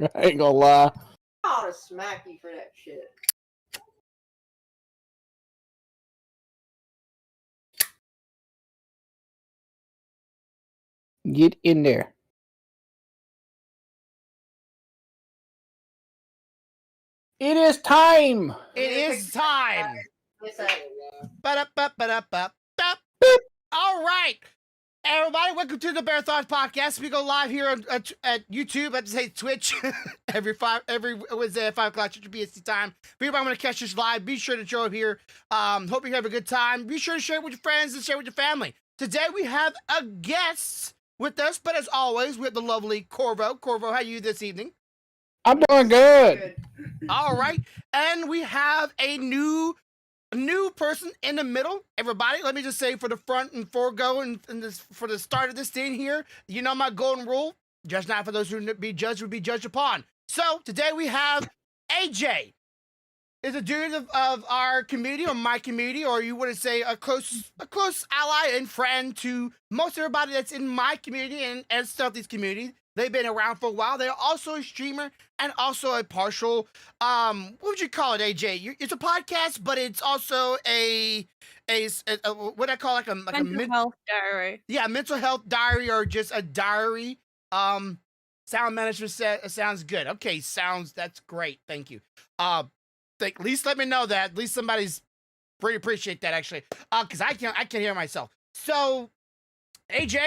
I ain't gonna lie. I ought to smack you for that shit. Get in there. It is time. It is time. Ba-da-ba-ba-da-ba-ba. All right. Everybody, welcome to the BearThoughts podcast. We go live here at YouTube, I'd say Twitch, every Wednesday at 5 o'clock Central PST time. If anybody want to catch us live, be sure to show up here. Hope you have a good time. Be sure to share it with your friends and share it with your family. Today we have a guest with us, but as always, we have the lovely Corvo. Corvo, how are you this evening? I'm doing good. All right. And we have a new person in the middle. Everybody, let me just say for the front and forego and for the start of this thing here, you know my golden rule: judge not for those who be judged will be judged upon. So today we have AJ. Is a dude of our community, or my community, or you wouldn't say a close ally and friend to most everybody that's in my community and Stealthy's community. They've been around for a while. They're also a streamer and also a partial, what would you call it, AJ? It's a podcast, but it's also a what I call like a mental health diary. Yeah, mental health diary, or just a diary. Sound management sounds good. Okay, that's great. Thank you. At least let me know that. At least somebody's pretty appreciate that, actually. Because I can't hear myself. So, AJ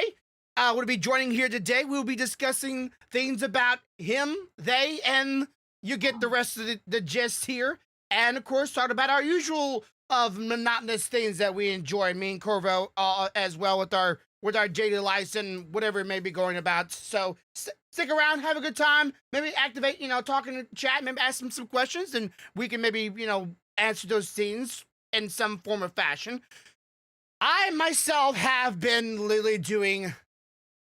will be joining here today. We'll be discussing things about him, they, and you get the rest of the gist here. And of course, talk about our usual of monotonous things that we enjoy. Me and Corvo as well with our daily lives and whatever it may be going about. So stick around, have a good time. Maybe activate, talking in chat. Maybe ask them some questions, and we can maybe answer those things in some form or fashion. I myself have been literally doing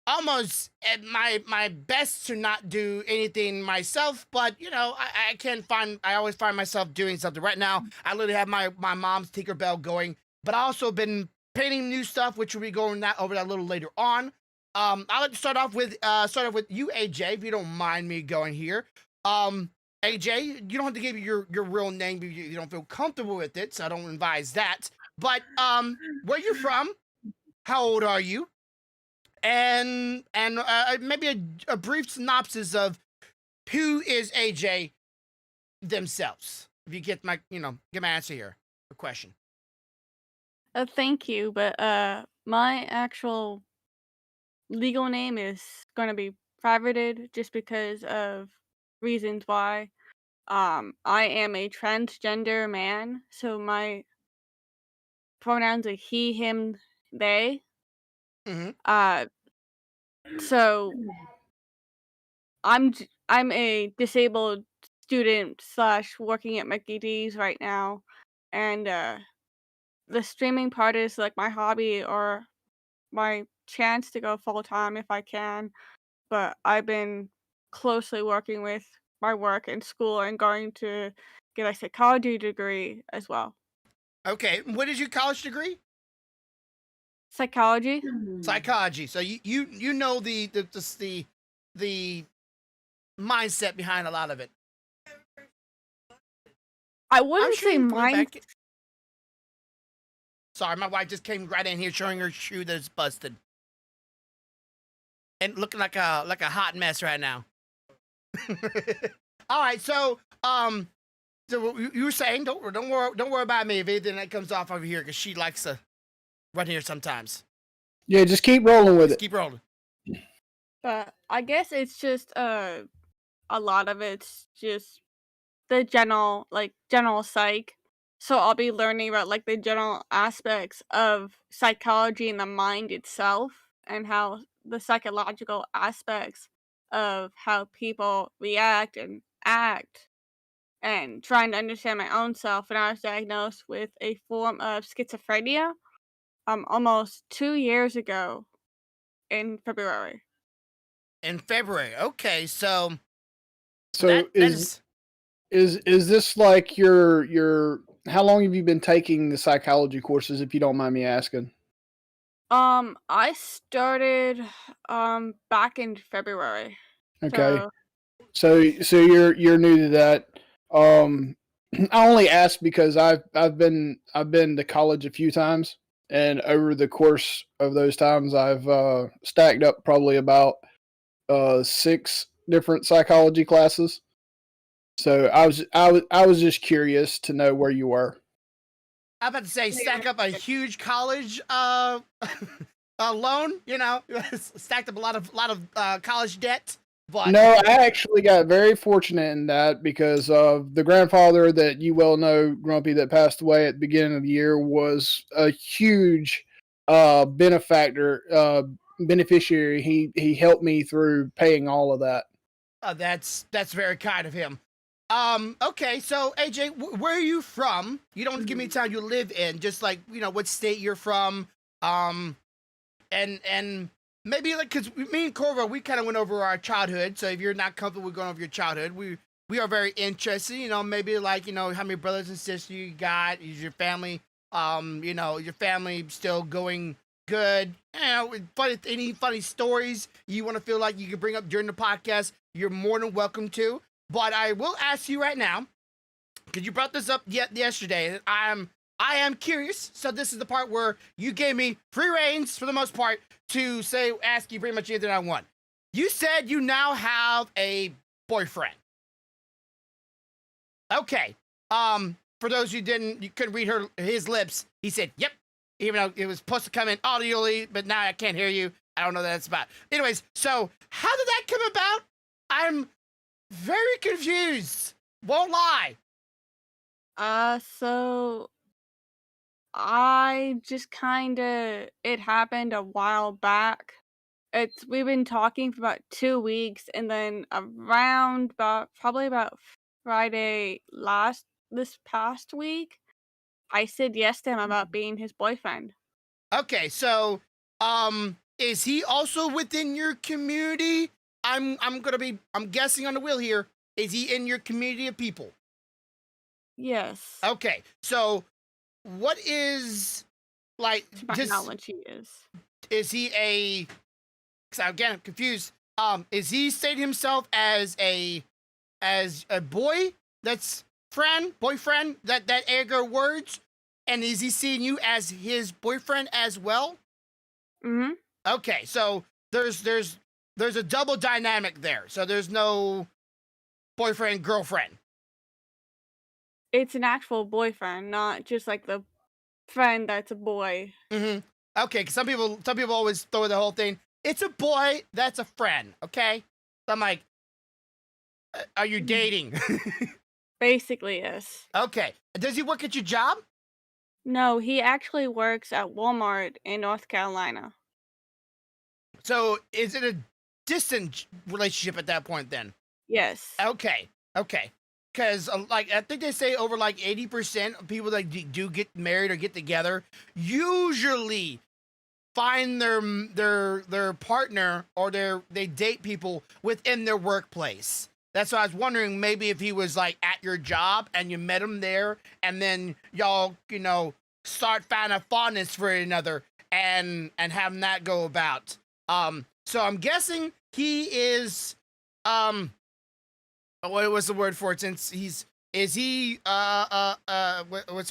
almost my best to not do anything myself, but I always find myself doing something. Right now, I literally have my mom's Tinkerbell going, but I also been painting new stuff, which will be going over that a little later on. I'd like to start off with you, AJ, if you don't mind me going here. AJ, you don't have to give your real name if you don't feel comfortable with it, so I don't advise that. But where you from? How old are you? And maybe a brief synopsis of who is AJ themselves. If you get my answer here, a question. Thank you, but my actual legal name is going to be privated just because of reasons why. I am a transgender man, so my pronouns are he, him, they. Mm-hmm. So I'm a disabled student / working at Mickey D's right now, and the streaming part is like my hobby or my chance to go full time if I can. But I've been closely working with my work and school and going to get a psychology degree as well. Okay, what is your college degree? Psychology. Psychology. So you know the mindset behind a lot of it. I wouldn't say mind. Sorry, my wife just came right in here showing her shoe that's busted. And looking like a hot mess right now. All right, so you were saying don't worry about me if anything that comes off over here, because she likes to run here sometimes. Yeah, just keep rolling with it. Keep rolling. But I guess it's just a lot of it's just the general psych. So I'll be learning about like the general aspects of psychology and the mind itself, and how the psychological aspects of how people react and act, and trying to understand my own self. And I was diagnosed with a form of schizophrenia almost 2 years ago in February. In February. Okay, so is this like your how long have you been taking the psychology courses, if you don't mind me asking? I started back in February. Okay. So you're new to that. I only asked because I've been to college a few times, and over the course of those times, I've stacked up probably about 6 different psychology classes. So I was just curious to know where you were. I'm about to say stack up a huge college loan. You know, stacked up a lot of college debt. But No, I actually got very fortunate in that because of the grandfather that you well know, Grumpy, that passed away at the beginning of the year was a huge benefactor, beneficiary. He helped me through paying all of that. that's very kind of him. Okay, so AJ, where are you from? You don't give me a town you live in, just like, you know, what state you're from. And maybe like, cause me and Corvo, we kind of went over our childhood. So if you're not comfortable with going over your childhood, we are very interested. You know, maybe like, you know, how many brothers and sisters you got? Is your family, you know, your family still going good? You know, any funny stories you want to feel like you can bring up during the podcast, you're more than welcome to. But I will ask you right now, because you brought this up yesterday. I am curious. So this is the part where you gave me free reins for the most part to ask you pretty much anything I want. You said you now have a boyfriend. Okay. For those you couldn't read his lips, he said, "Yep." Even though it was supposed to come in audibly, but now I can't hear you. I don't know what that's about. Anyways, so how did that come about? I'm very confused. Won't lie. So I just it happened a while back. We've been talking for about 2 weeks, and then around probably about Friday this past week, I said yes to him about being his boyfriend. Okay, so is he also within your community? I'm guessing on the wheel here. Is he in your community of people? Yes. Okay, so what is like To my knowledge, he is. Is he a? Because again, I'm confused. Is he stating himself as a boy that's boyfriend that Edgar words, and is he seeing you as his boyfriend as well? Mm-hmm. Okay, so there's a double dynamic there. So there's no boyfriend girlfriend. It's an actual boyfriend, not just like the friend that's a boy. Mm-hmm. Okay, because some people always throw the whole thing. It's a boy that's a friend. Okay, so I'm like, are you dating? Basically, yes. Okay, does he work at your job? No, he actually works at Walmart in North Carolina. So is it a distant relationship at that point then? Yes. Okay. Because like I think they say over like 80% of people that do get married or get together usually find their partner or they date people within their workplace. That's why I was wondering maybe if he was like at your job and you met him there and then y'all, you know, start finding a fondness for another and having that go about. So I'm guessing he is what was the word for it? Since what's the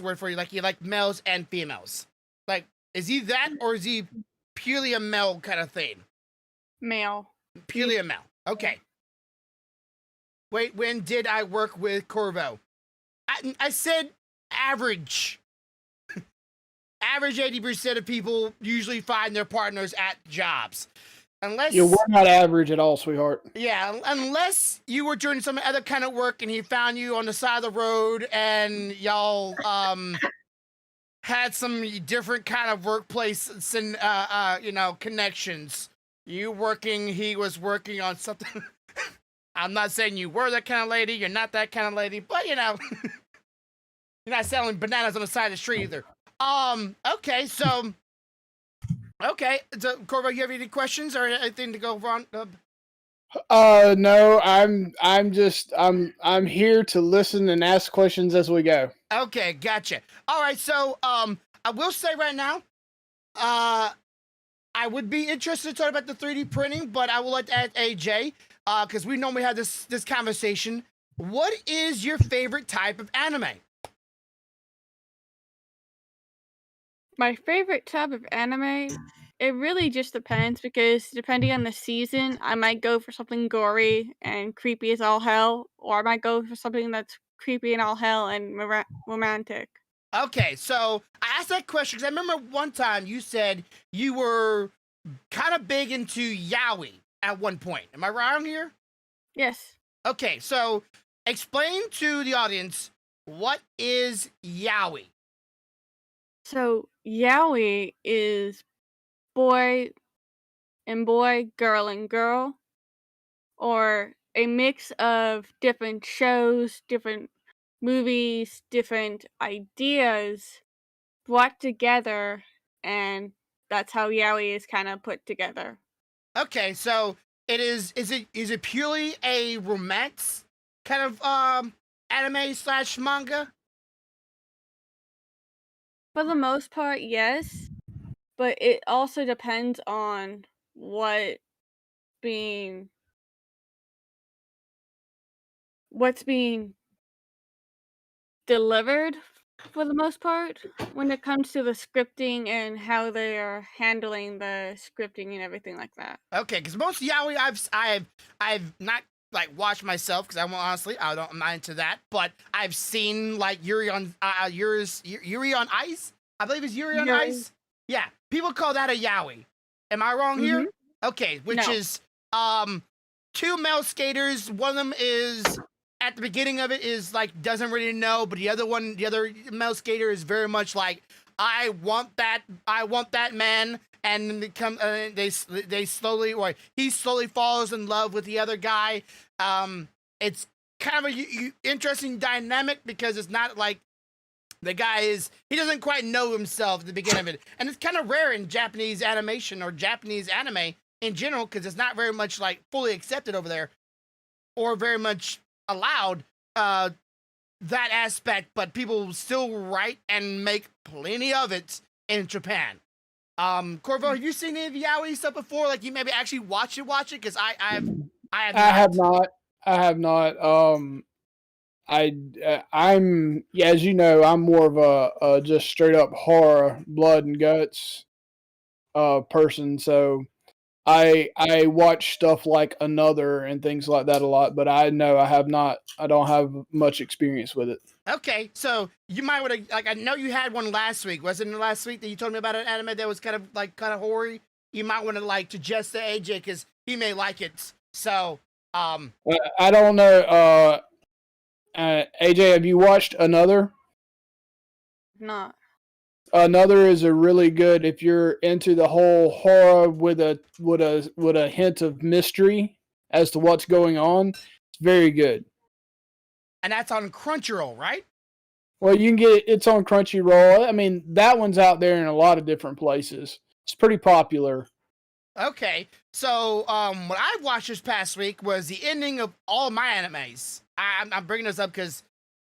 word for you? Like you like males and females. Like is he that or is he purely a male kind of thing? Male. Purely a male. Okay. Wait, when did I work with Corvo? I said average. Average 80% of people usually find their partners at jobs. Unless we're not average at all, sweetheart. Yeah, unless you were doing some other kind of work and he found you on the side of the road and y'all had some different kind of workplace you know, connections. You working, he was working on something. I'm not saying you were that kind of lady, you're not that kind of lady, but you know, you're not selling bananas on the side of the street either. Okay, so Corvo, you have any questions or anything to go on? No, I'm here to listen and ask questions as we go. Okay, gotcha. All right, so I will say right now, I would be interested to talk about the 3D printing, but I will let that AJ. because we normally have this conversation. What is your favorite type of anime? My favorite type of anime, it really just depends because depending on the season, I might go for something gory and creepy as all hell, or I might go for something that's creepy and all hell and romantic. Okay, so I asked that question because I remember one time you said you were kind of big into yaoi at one point. Am I wrong here? Yes. Okay, so explain to the audience what is yaoi. So yaoi is boy and boy, girl and girl, or a mix of different shows, different movies, different ideas brought together, and that's how yaoi is kind of put together. Okay, so it is it purely a romance kind of anime slash manga? For the most part, yes, but it also depends on what being what's being delivered for the most part when it comes to the scripting and how they are handling the scripting and everything like that. Okay, because most yaoi I've not like watched myself because I'm not into that, but I've seen like Yuri on Yuri on Ice. I believe it's Yuri on Yuri. Ice. Yeah, people call that a yaoi. Am I wrong here? Okay, which No. is two male skaters. One of them is at the beginning of it is like doesn't really know, but the other male skater is very much like I want that man, and they slowly, or he slowly falls in love with the other guy. It's kind of a interesting dynamic because it's not like the guy he doesn't quite know himself at the beginning of it, and it's kind of rare in Japanese animation or Japanese anime in general because it's not very much like fully accepted over there or very much allowed that aspect, but people still write and make plenty of it in Japan. Corvo, have you seen any of the yaoi stuff before? Like you maybe actually watch it? Because I have not. I have not. I'm as you know, I'm more of a just straight up horror, blood and guts person. So I watch stuff like Another and things like that a lot, but I know I have not. I don't have much experience with it. Okay, so you might want to like. I know you had one last week. Wasn't it last week that you told me about an anime that was kind of hoary? You might want to like suggest to AJ because he may like it. So I don't know. AJ, have you watched Another? Not. Another is a really good if you're into the whole horror with a hint of mystery as to what's going on. It's very good. and that's on Crunchyroll, right? Well, you can get it's on Crunchyroll. I mean, that one's out there in a lot of different places. It's pretty popular. Okay, so what I watched this past week was the ending of all my animes. I'm bringing this up because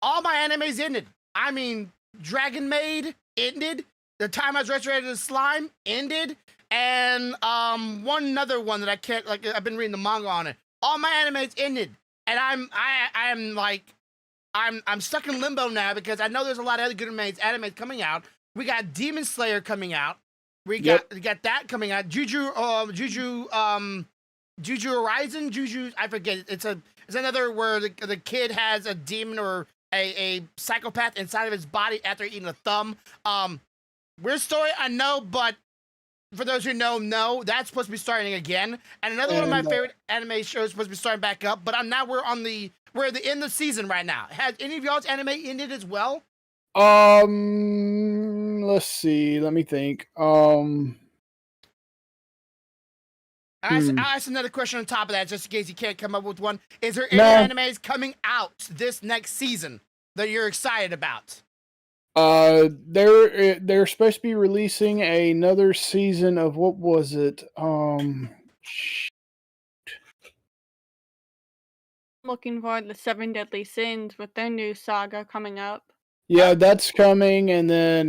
all my animes ended. I mean, Dragon Maid ended. The Time I was Resurrected as Slime ended, and one other one that I can't like. I've been reading the manga on it. All my animes ended, and I'm stuck in limbo now because I know there's a lot of other good animes coming out. We got Demon Slayer coming out. We got that coming out. Juju Horizon. I forget. It's another where the kid has a demon or a psychopath inside of his body after eating a thumb. Weird story, I know, but for those who know, that's supposed to be starting again. And another one of my favorite anime shows is supposed to be starting back up. But we're at the end of the season right now. Has any of y'all's anime ended as well? Let's see. Let me think. I'll ask another question on top of that, just in case you can't come up with one. Is there any animes coming out this next season that you're excited about? They're supposed to be releasing another season of what was it? Looking for the Seven Deadly Sins with their new saga coming up. Yeah, that's coming, and then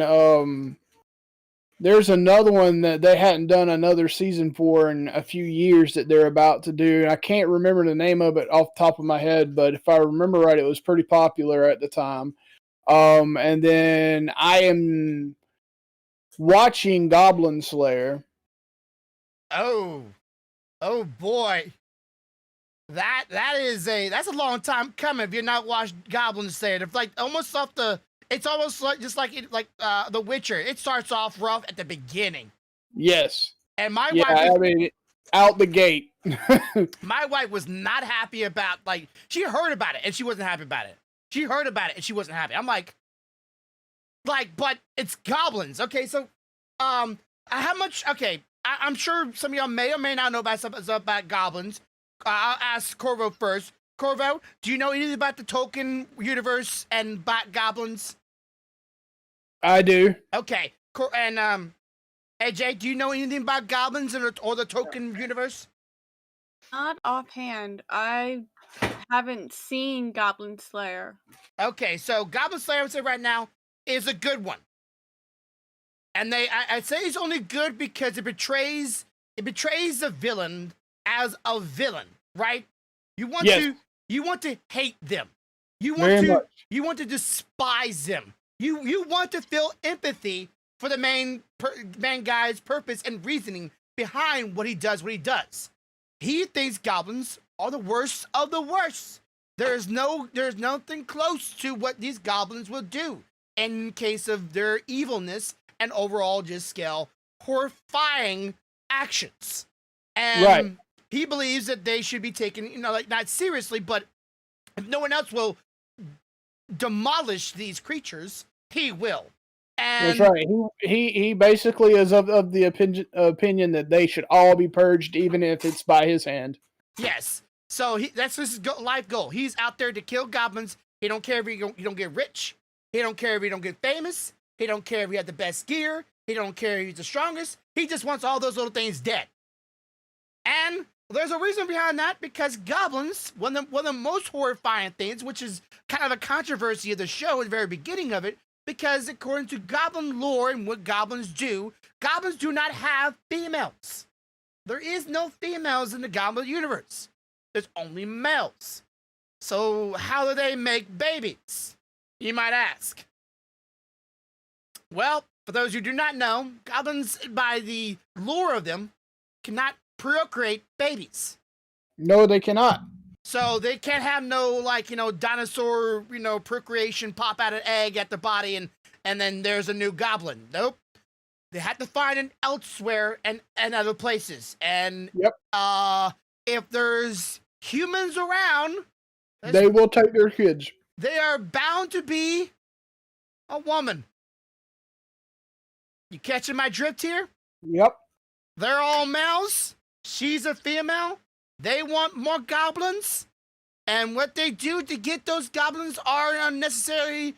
there's another one that they hadn't done another season for in a few years that they're about to do. And I can't remember the name of it off the top of my head, but if I remember right, it was pretty popular at the time. And then I am watching Goblin Slayer. Oh boy. That's a long time coming if you're not watched Goblin Slayer. It's like almost off the it's almost like just like The Witcher. It starts off rough at the beginning. Yes. And my Yeah, wife I mean, out the gate. my wife was not happy about she heard about it and she wasn't happy about it. She heard about it and she wasn't happy. I'm like, but it's goblins. Okay, so how much okay, I'm sure some of y'all may or may not know about stuff about goblins. I'll ask Corvo first. Corvo, do you know anything about the Tolkien universe and about goblins? I do. Okay. And AJ, do you know anything about goblins or the Tolkien universe? Not offhand. I haven't seen Goblin Slayer. Okay, so Goblin Slayer, I would say right now, is a good one. And I'd say it's only good because it betrays the villain as a villain, right? You want to hate them. You want to despise them. You want to feel empathy for the main guy's purpose and reasoning behind what he does. He thinks goblins are the worst of the worst. There's nothing close to what these goblins will do in case of their evilness and overall just scale horrifying actions. And he believes that they should be taken, not seriously, but if no one else will demolish these creatures, he will. And that's right. He basically is of the opinion that they should all be purged, even if it's by his hand. Yes. So that's his life goal. He's out there to kill goblins. He don't care if you don't get rich. He don't care if you don't get famous. He don't care if you have the best gear. He don't care if he's the strongest. He just wants all those little things dead. And there's a reason behind that, because goblins, one of the most horrifying things, which is kind of a controversy of the show at the very beginning of it, because according to goblin lore and what goblins do not have females. There is no females in the goblin universe. There's only males. So how do they make babies, you might ask? Well, for those who do not know, goblins, by the lore of them, cannot procreate babies. No, they cannot. So they can't have no dinosaur procreation, pop out an egg at the body and then there's a new goblin. Nope. They have to find it elsewhere and other places. And if there's humans around, they will take their kids. They are bound to be a woman. You catching my drift here? Yep. They're all males. She's a female. They want more goblins. And what they do to get those goblins are unnecessary,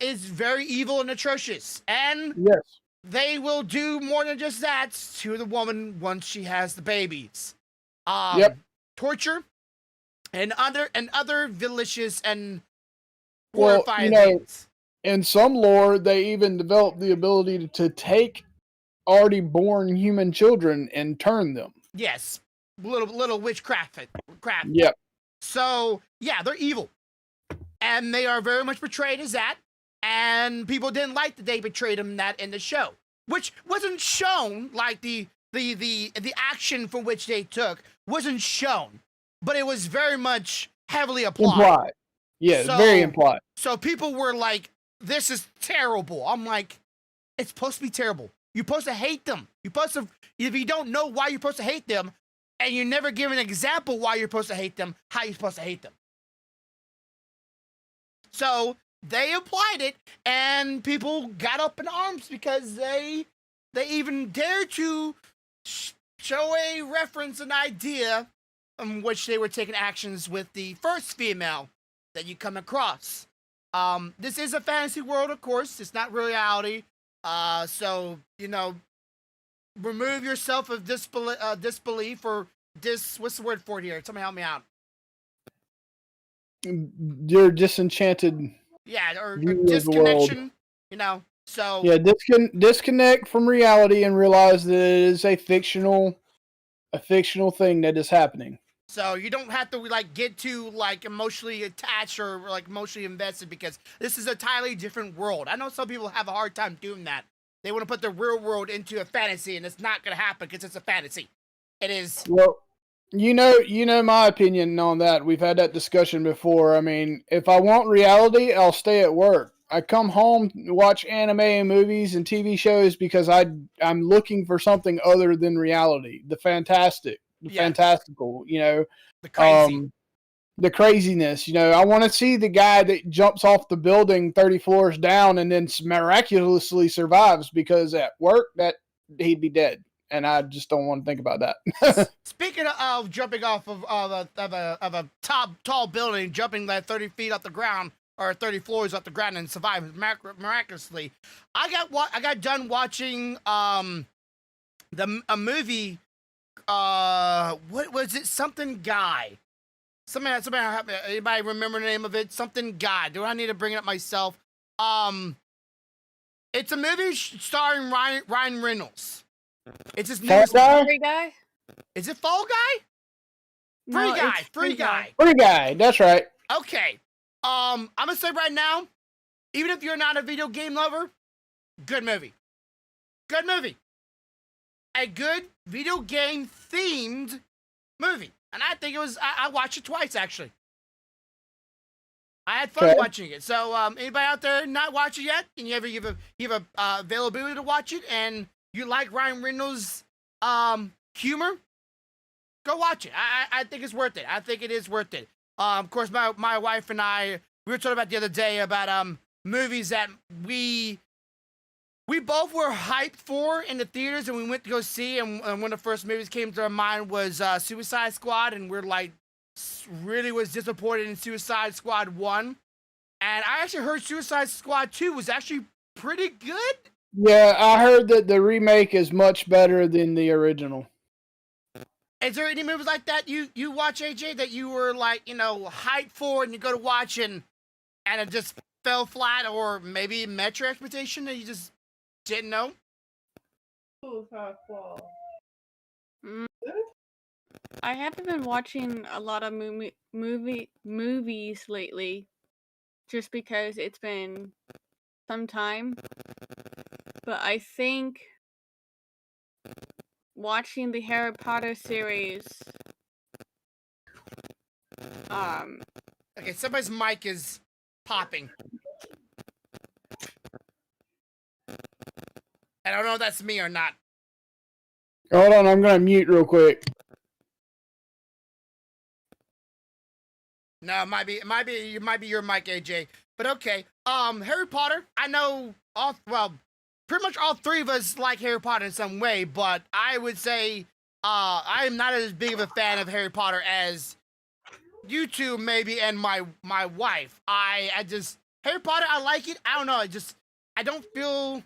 is very evil and atrocious. And they will do more than just that to the woman once she has the babies. Torture and other vicious and horrifying things. In some lore, they even develop the ability to take already born human children and turn them. Yes, little witchcraft. Yep. So yeah, they're evil, and they are very much portrayed as that. And people didn't like that they portrayed them that in the show, which wasn't shown. Like the action for which they took wasn't shown, but it was very much heavily applied. Yeah, very implied. So people were like, "This is terrible." I'm like, "It's supposed to be terrible. You're supposed to hate them. You're supposed to, if you don't know why you're supposed to hate them, and you never give an example why you're supposed to hate them, how you're supposed to hate them." So they applied it, and people got up in arms because they even dared to show a reference, an idea, in which they were taking actions with the first female that you come across. This is a fantasy world, of course. It's not reality. So, remove yourself of disbelief or what's the word for it here? Somebody help me out. You're disenchanted. Yeah, or disconnection. So Yeah, disconnect from reality and realize that it is a fictional thing that is happening. So you don't have to like get too like emotionally attached or like emotionally invested because this is a entirely different world. I know some people have a hard time doing that. They want to put the real world into a fantasy, and it's not going to happen because it's a fantasy. It is. Well, you know my opinion on that. We've had that discussion before. I mean, if I want reality, I'll stay at work. I come home, watch anime and movies and TV shows because I'm looking for something other than reality. The fantastical, The crazy. the craziness. I want to see the guy that jumps off the building 30 floors down and then miraculously survives because at work that he'd be dead. And I just don't want to think about that. Speaking of jumping off of a tall building, jumping like 30 feet off the ground or 30 floors off the ground and survive miraculously, I got done watching a movie. What was it? Something Guy. Anybody remember the name of it? Something Guy. Do I need to bring it up myself? It's a movie starring Ryan Reynolds. It's his newest Free Guy? Is it Fall Guy? No, Free it's Free Guy. Free Guy, that's right. Okay. I'm gonna say right now, even if you're not a video game lover, good movie. Good movie. A good video game themed movie. And I think it was I watched it twice actually. I had fun watching it. So anybody out there not watch it yet, and you have availability to watch it, and you like Ryan Reynolds' humor, go watch it. I think it's worth it. I think it is worth it. Of course, my wife and I, we were talking about the other day about movies that we both were hyped for in the theaters, and we went to go see. And one of the first movies came to our mind was Suicide Squad, and we're like, really was disappointed in Suicide Squad 1. And I actually heard Suicide Squad 2 was actually pretty good. Yeah, I heard that the remake is much better than the original. Is there any movies like that you watch, AJ, that you were like, hyped for and you go to watch and it just fell flat, or maybe met your expectation and you just didn't know? I haven't been watching a lot of movies lately, just because it's been some time. But I think watching the Harry Potter series, Okay, somebody's mic is popping. I don't know if that's me or not. Hold on, I'm gonna mute real quick. No, it might be your mic, AJ. But okay. Harry Potter, I know pretty much all three of us like Harry Potter in some way, but I would say I am not as big of a fan of Harry Potter as you two maybe, and my wife. I just Harry Potter, I like it. I don't know, I don't feel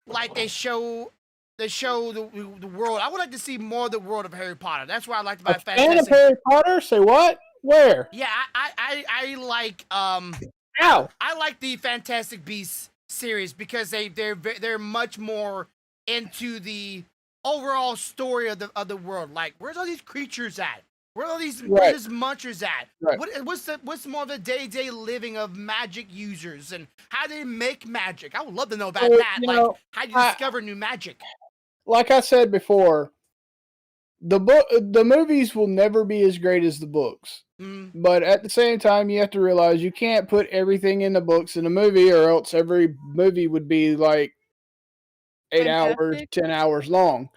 like they show the world. I would like to see more of the world of Harry Potter. That's what I liked about Fantastic. Fan of Harry Potter? Say what? Where? Yeah, I like Ow. I like the Fantastic Beasts series because they're much more into the overall story of the world. Like, where's all these creatures at? Where are all these munchers at? Right. What's more of the day-to-day living of magic users and how they make magic? I would love to know about that. Like, how do you discover new magic? Like I said before, the movies will never be as great as the books. But at the same time, you have to realize you can't put everything in the books in a movie, or else every movie would be like 8 hours, 10 hours long.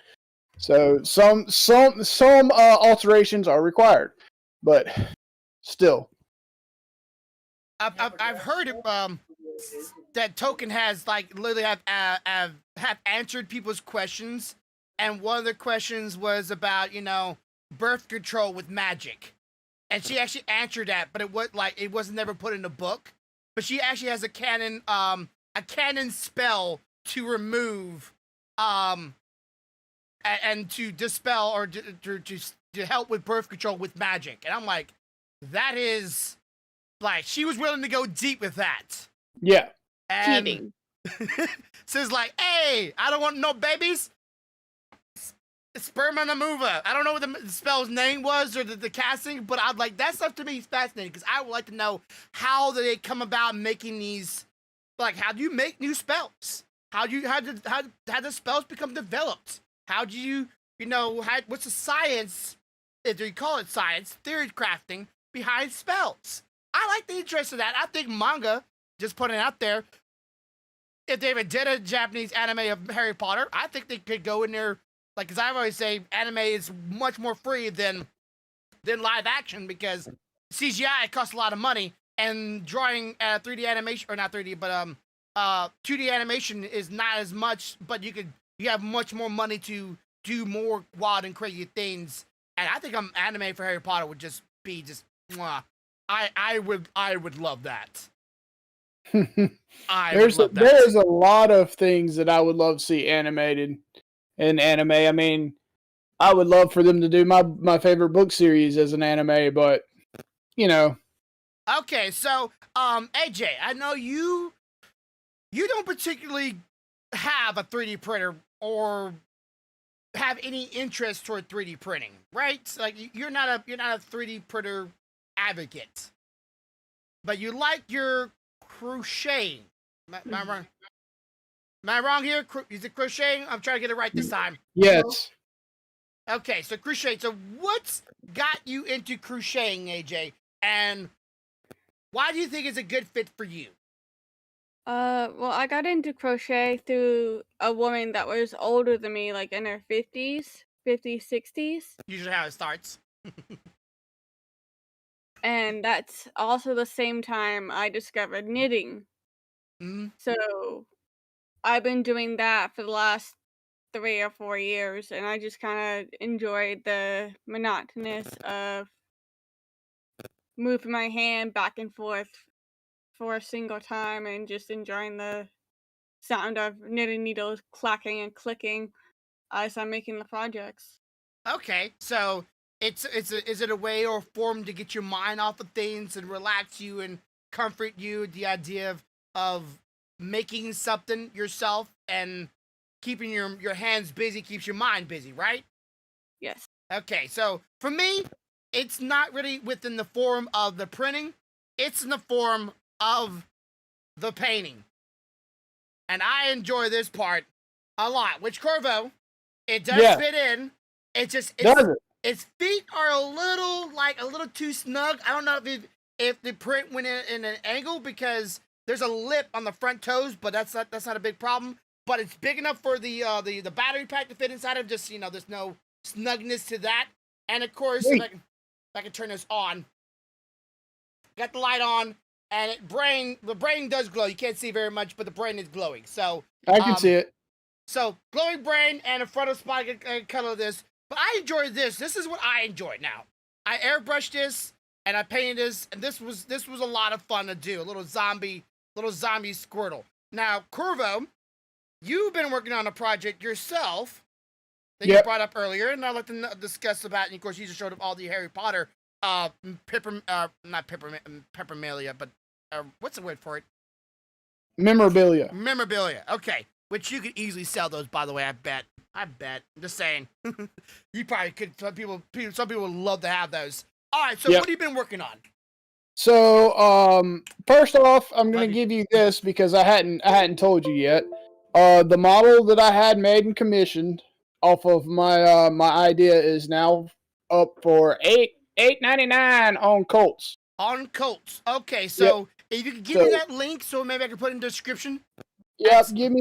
So some alterations are required, but still. I've heard that Token has like literally have answered people's questions, and one of the questions was about birth control with magic, and she actually answered that, but it wasn't never put in the book. But she actually has a canon spell to remove and to dispel or to help with birth control with magic, and I'm like, that is. Like, she was willing to go deep with that. Yeah. And cheating. Says like, hey, I don't want no babies. Sperma Namuva. I don't know what the spell's name was or the casting, but I'd like that stuff to me is fascinating because I would like to know how they come about making these. Like, how do you make new spells? How do the spells become developed? How do you what's the science, if you call it science, theory crafting behind spells? I like the interest of that. I think manga, just putting it out there, if they ever did a Japanese anime of Harry Potter, I think they could go in there. Like, as I always say, anime is much more free than live action because CGI costs a lot of money, and drawing 3D animation, or not 3D, but 2D animation is not as much. But you have much more money to do more wild and crazy things. And I think anime for Harry Potter would just be mwah. I would love that. There's a lot of things that I would love to see animated in anime. I mean, I would love for them to do my favorite book series as an anime, but Okay, so AJ, I know you don't particularly have a 3D printer or have any interest toward 3D printing, right? Like, you're not a 3D printer advocate, but you like your crocheting. Am I wrong? Am I wrong here? Is it crocheting? I'm trying to get it right this time. Yes. Okay, so crochet. So what's got you into crocheting, AJ? And why do you think it's a good fit for you? Well, I got into crochet through a woman that was older than me, like in her 50s, 60s. Usually how it starts. And that's also the same time I discovered knitting. Mm-hmm. So I've been doing that for the last 3 or 4 years, and I just kind of enjoyed the monotonous of moving my hand back and forth for a single time and just enjoying the sound of knitting needles clacking and clicking as I'm making the projects. Okay, so is it a way or form to get your mind off of things and relax you and comfort you? The idea of making something yourself and keeping your hands busy keeps your mind busy, right? Yes. Okay, so for me, it's not really within the form of the printing. It's in the form of the painting. And I enjoy this part a lot, which Corvo, it does fit in. It just, its feet are a little too snug. I don't know if the print went in an angle because there's a lip on the front toes, but that's not a big problem. But it's big enough for the battery pack to fit inside of. Just there's no snugness to that. And of course, if I can turn this on, got the light on, and the brain does glow. You can't see very much, but the brain is glowing. So I can see it. So glowing brain and a frontal spot. I can color this, but I enjoy this. This is what I enjoy now. I airbrushed this and I painted this, and this was a lot of fun to do. A little zombie Squirtle. Now, Corvo, you've been working on a project yourself that you brought up earlier, and I'd like to discuss about. And of course, you just showed up all the Harry Potter, not peppermalia, but what's the word for it? Memorabilia. Okay, which you could easily sell those. By the way, I bet. I'm just saying. You probably could. Some people would love to have those. All right. So what have you been working on? So, first off, I'm gonna give you this because I hadn't told you yet. The model that I had made and commissioned off of my my idea is now up for $8.99 on Colts. On Colts. Okay, so if you could give me that link, so maybe I can put it in the description. Yep. Give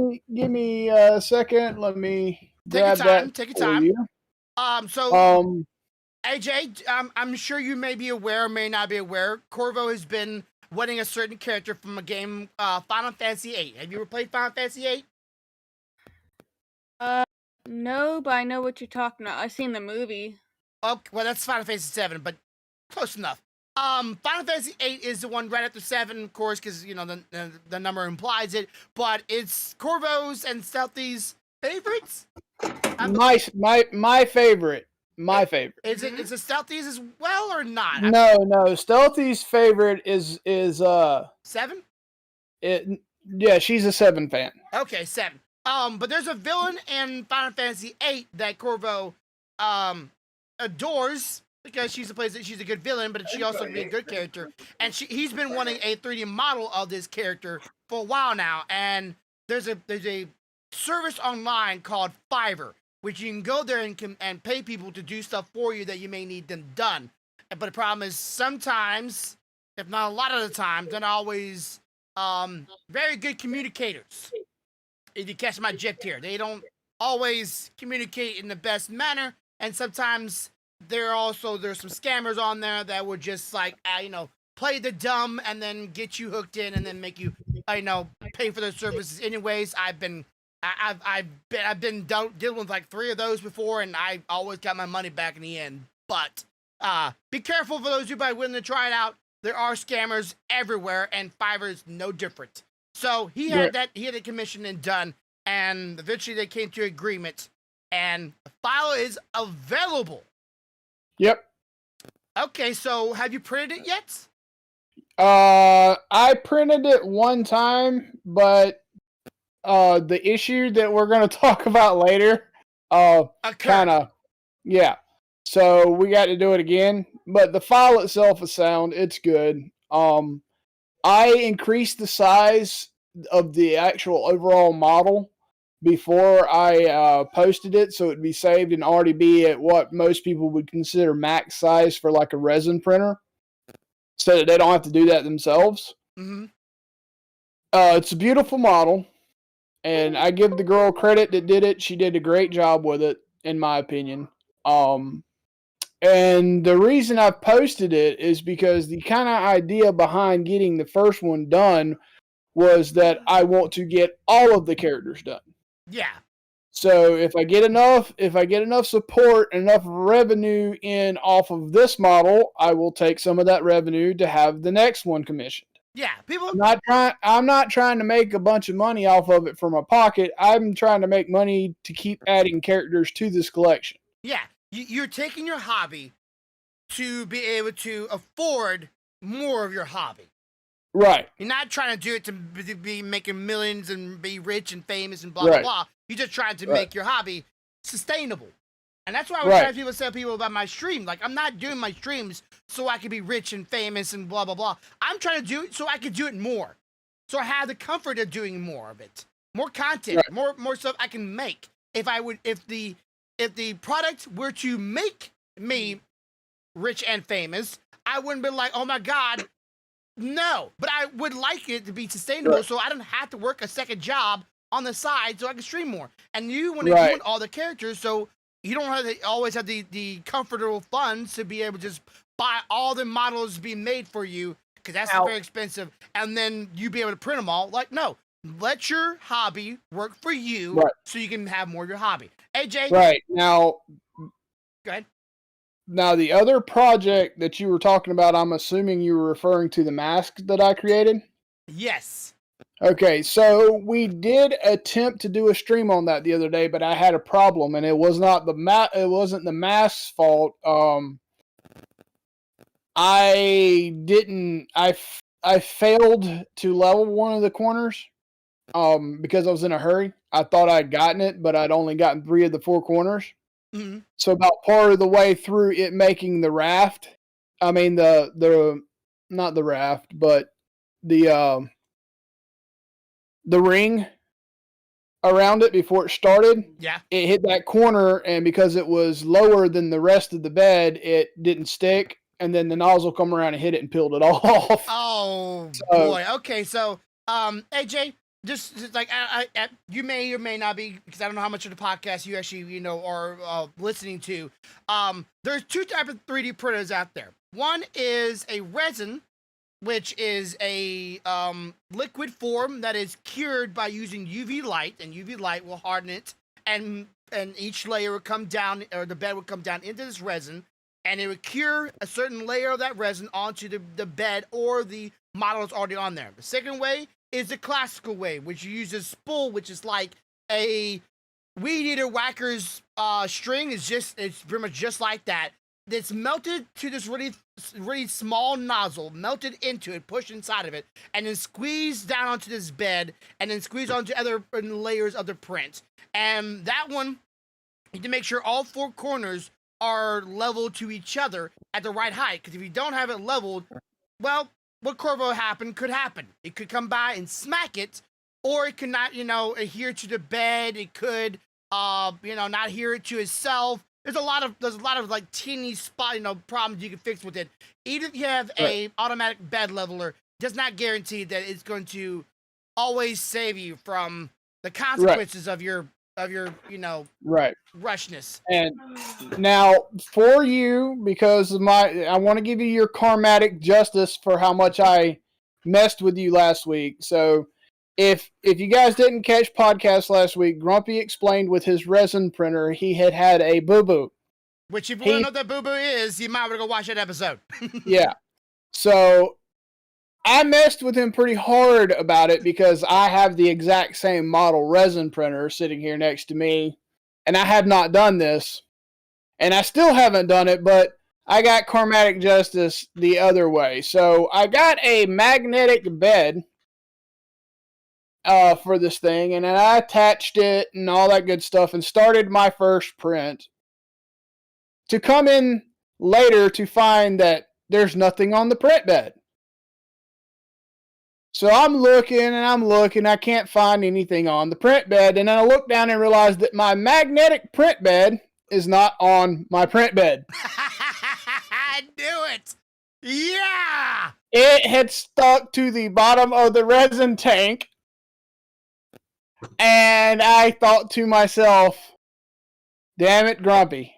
me a second. Let me grab that. Take your time. You. AJ, I'm sure you may be aware or may not be aware. Corvo has been winning a certain character from a game, Final Fantasy VIII. Have you ever played Final Fantasy VIII? No, but I know what you're talking about. I've seen the movie. Okay, well, that's Final Fantasy VII, but close enough. Final Fantasy VIII is the one right after 7, of course, because the number implies it. But it's Corvo's and Stealthy's favorites. My favorite. My favorite. Is it Stealthy's as well or not? No. Stealthy's favorite is 7. Yeah, she's a 7 fan. Okay, 7. But there's a villain in Final Fantasy VIII that Corvo adores because she's a good villain, but she also can be a good character. And he's been wanting a 3D model of this character for a while now. And there's a service online called Fiverr, which you can go there and pay people to do stuff for you that you may need them done. But the problem is sometimes, if not a lot of the time, they're not always very good communicators. If you catch my drift here, they don't always communicate in the best manner, and sometimes there's some scammers on there that would just like play the dumb and then get you hooked in and then make you pay for their services anyways. I've been dealing with like 3 of those before, and I always got my money back in the end. But be careful for those who might willing to try it out. There are scammers everywhere, and Fiverr is no different. So he had a commission and done, and eventually they came to agreement, and the file is available. Yep. Okay, so have you printed it yet? I printed it one time, but the issue that we're going to talk about later, kind of, yeah. So we got to do it again, but the file itself is sound. It's good. I increased the size of the actual overall model before I posted it, so it'd be saved and already be at what most people would consider max size for like a resin printer, so that they don't have to do that themselves. Mm-hmm. It's a beautiful model, and I give the girl credit that did it. She did a great job with it, in my opinion. And the reason I posted it is because the kind of idea behind getting the first one done was that I want to get all of the characters done. Yeah. So if I get enough support, enough revenue in off of this model, I will take some of that revenue to have the next one commissioned. Yeah, I'm not trying to make a bunch of money off of it from my pocket. I'm trying to make money to keep adding characters to this collection. Yeah, you're taking your hobby to be able to afford more of your hobby. Right. You're not trying to do it to be making millions and be rich and famous and blah, blah, blah. You're just trying to make your hobby sustainable. And that's why I was trying to tell people about my stream. Like, I'm not doing my streams so I can be rich and famous and blah, blah, blah. I'm trying to do it so I can do it more. So I have the comfort of doing more of it. More content, more stuff I can make. If the product were to make me rich and famous, I wouldn't be like, oh my God, no. But I would like it to be sustainable so I don't have to work a second job on the side so I can stream more. And you want to do all the characters so you don't have to always have the comfortable funds to be able to just buy all the models being made for you, because that's very expensive, and then you be able to print them all. Like, no, let your hobby work for you so you can have more of your hobby. AJ? Right. Now, go ahead. Now, the other project that you were talking about, I'm assuming you were referring to the mask that I created? Yes. Okay, so we did attempt to do a stream on that the other day, but I had a problem, and it was not it wasn't the mask's fault. I failed to level one of the corners because I was in a hurry. I thought I'd gotten it, but I'd only gotten 3 of the 4 corners. Mm-hmm. So about part of the way through it making the raft, I mean the not the raft, but the ring around it before it started. Yeah. It hit that corner, and because it was lower than the rest of the bed, it didn't stick, and then the nozzle come around and hit it and peeled it off. Oh boy. Okay, so AJ, just like you may or may not be, because I don't know how much of the podcast you actually are listening to. There's 2 types of 3D printers out there. One is a resin, which is a liquid form that is cured by using UV light, and UV light will harden it, and each layer will come down, or the bed will come down into this resin, and it would cure a certain layer of that resin onto the bed or the model that's already on there. The second way is the classical way, which uses spool, which is like a weed eater whacker's string. It's pretty much just like that, that's melted to this really small nozzle, melted into it, pushed inside of it, and then squeezed down onto this bed, and then squeezed onto other layers of the print. And that one, you need to make sure all four corners are level to each other at the right height. Because if you don't have it leveled, well, what Corvo happened could happen. It could come by and smack it, or it could not, adhere to the bed. It could, not adhere to itself. There's a lot of like teeny spot, problems you can fix with it. Even if you have a automatic bed leveler, does not guarantee that it's going to always save you from the consequences of your rushness. And now for you, because I want to give you your karmatic justice for how much I messed with you last week. So if you guys didn't catch podcast last week, Grumpy explained with his resin printer he had a boo-boo. Which if you want to know what that boo-boo is, you might want to go watch that episode. Yeah. So I messed with him pretty hard about it because I have the exact same model resin printer sitting here next to me, and I have not done this, and I still haven't done it, but I got karmatic justice the other way. So I got a magnetic bed for this thing, and then I attached it and all that good stuff and started my first print, to come in later to find that there's nothing on the print bed. So I'm looking, I can't find anything on the print bed, and then I look down and realize that my magnetic print bed is not on my print bed. I knew it! Yeah! It had stuck to the bottom of the resin tank, and I thought to myself, damn it, Grumpy.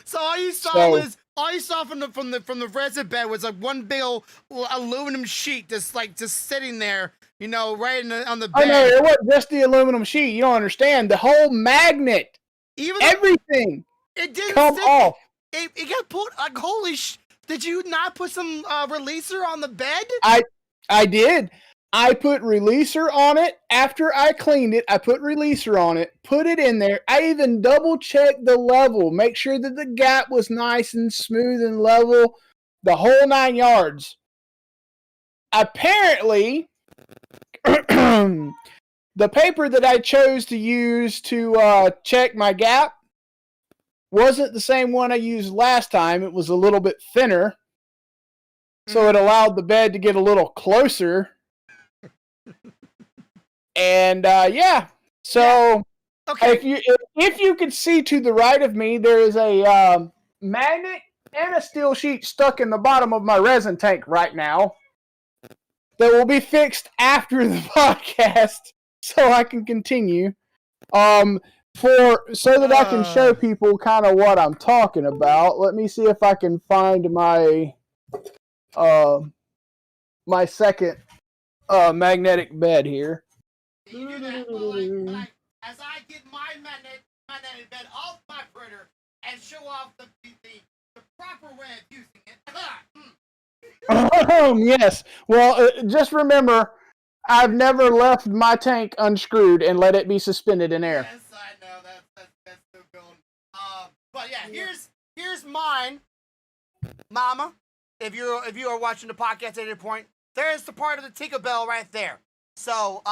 So all you saw from the resin bed was like one big old aluminum sheet just sitting there, right on the bed. Oh no, it wasn't just the aluminum sheet. You don't understand. The whole magnet, everything, it didn't come off. It got put like holy sh! Did you not put some releaser on the bed? I did. I put releaser on it. After I cleaned it, I put releaser on it, put it in there. I even double checked the level, make sure that the gap was nice and smooth and level, the whole 9 yards. Apparently, the paper that I chose to use to check my gap wasn't the same one I used last time. It was a little bit thinner, so it allowed the bed to get a little closer. And so okay. If you could see to the right of me, there is a magnet and a steel sheet stuck in the bottom of my resin tank right now that will be fixed after the podcast, so I can continue. So that I can show people kind of what I'm talking about. Let me see if I can find my my second magnetic bed here. You do that, as I get my magnetic bed off my printer and show off the proper way of using it. Yes. Well, just remember, I've never left my tank unscrewed and let it be suspended in air. Yes, I know that's still going. But yeah, here's mine, Mama. If you are watching the podcast at any point, there's the part of the Tinkerbell right there. So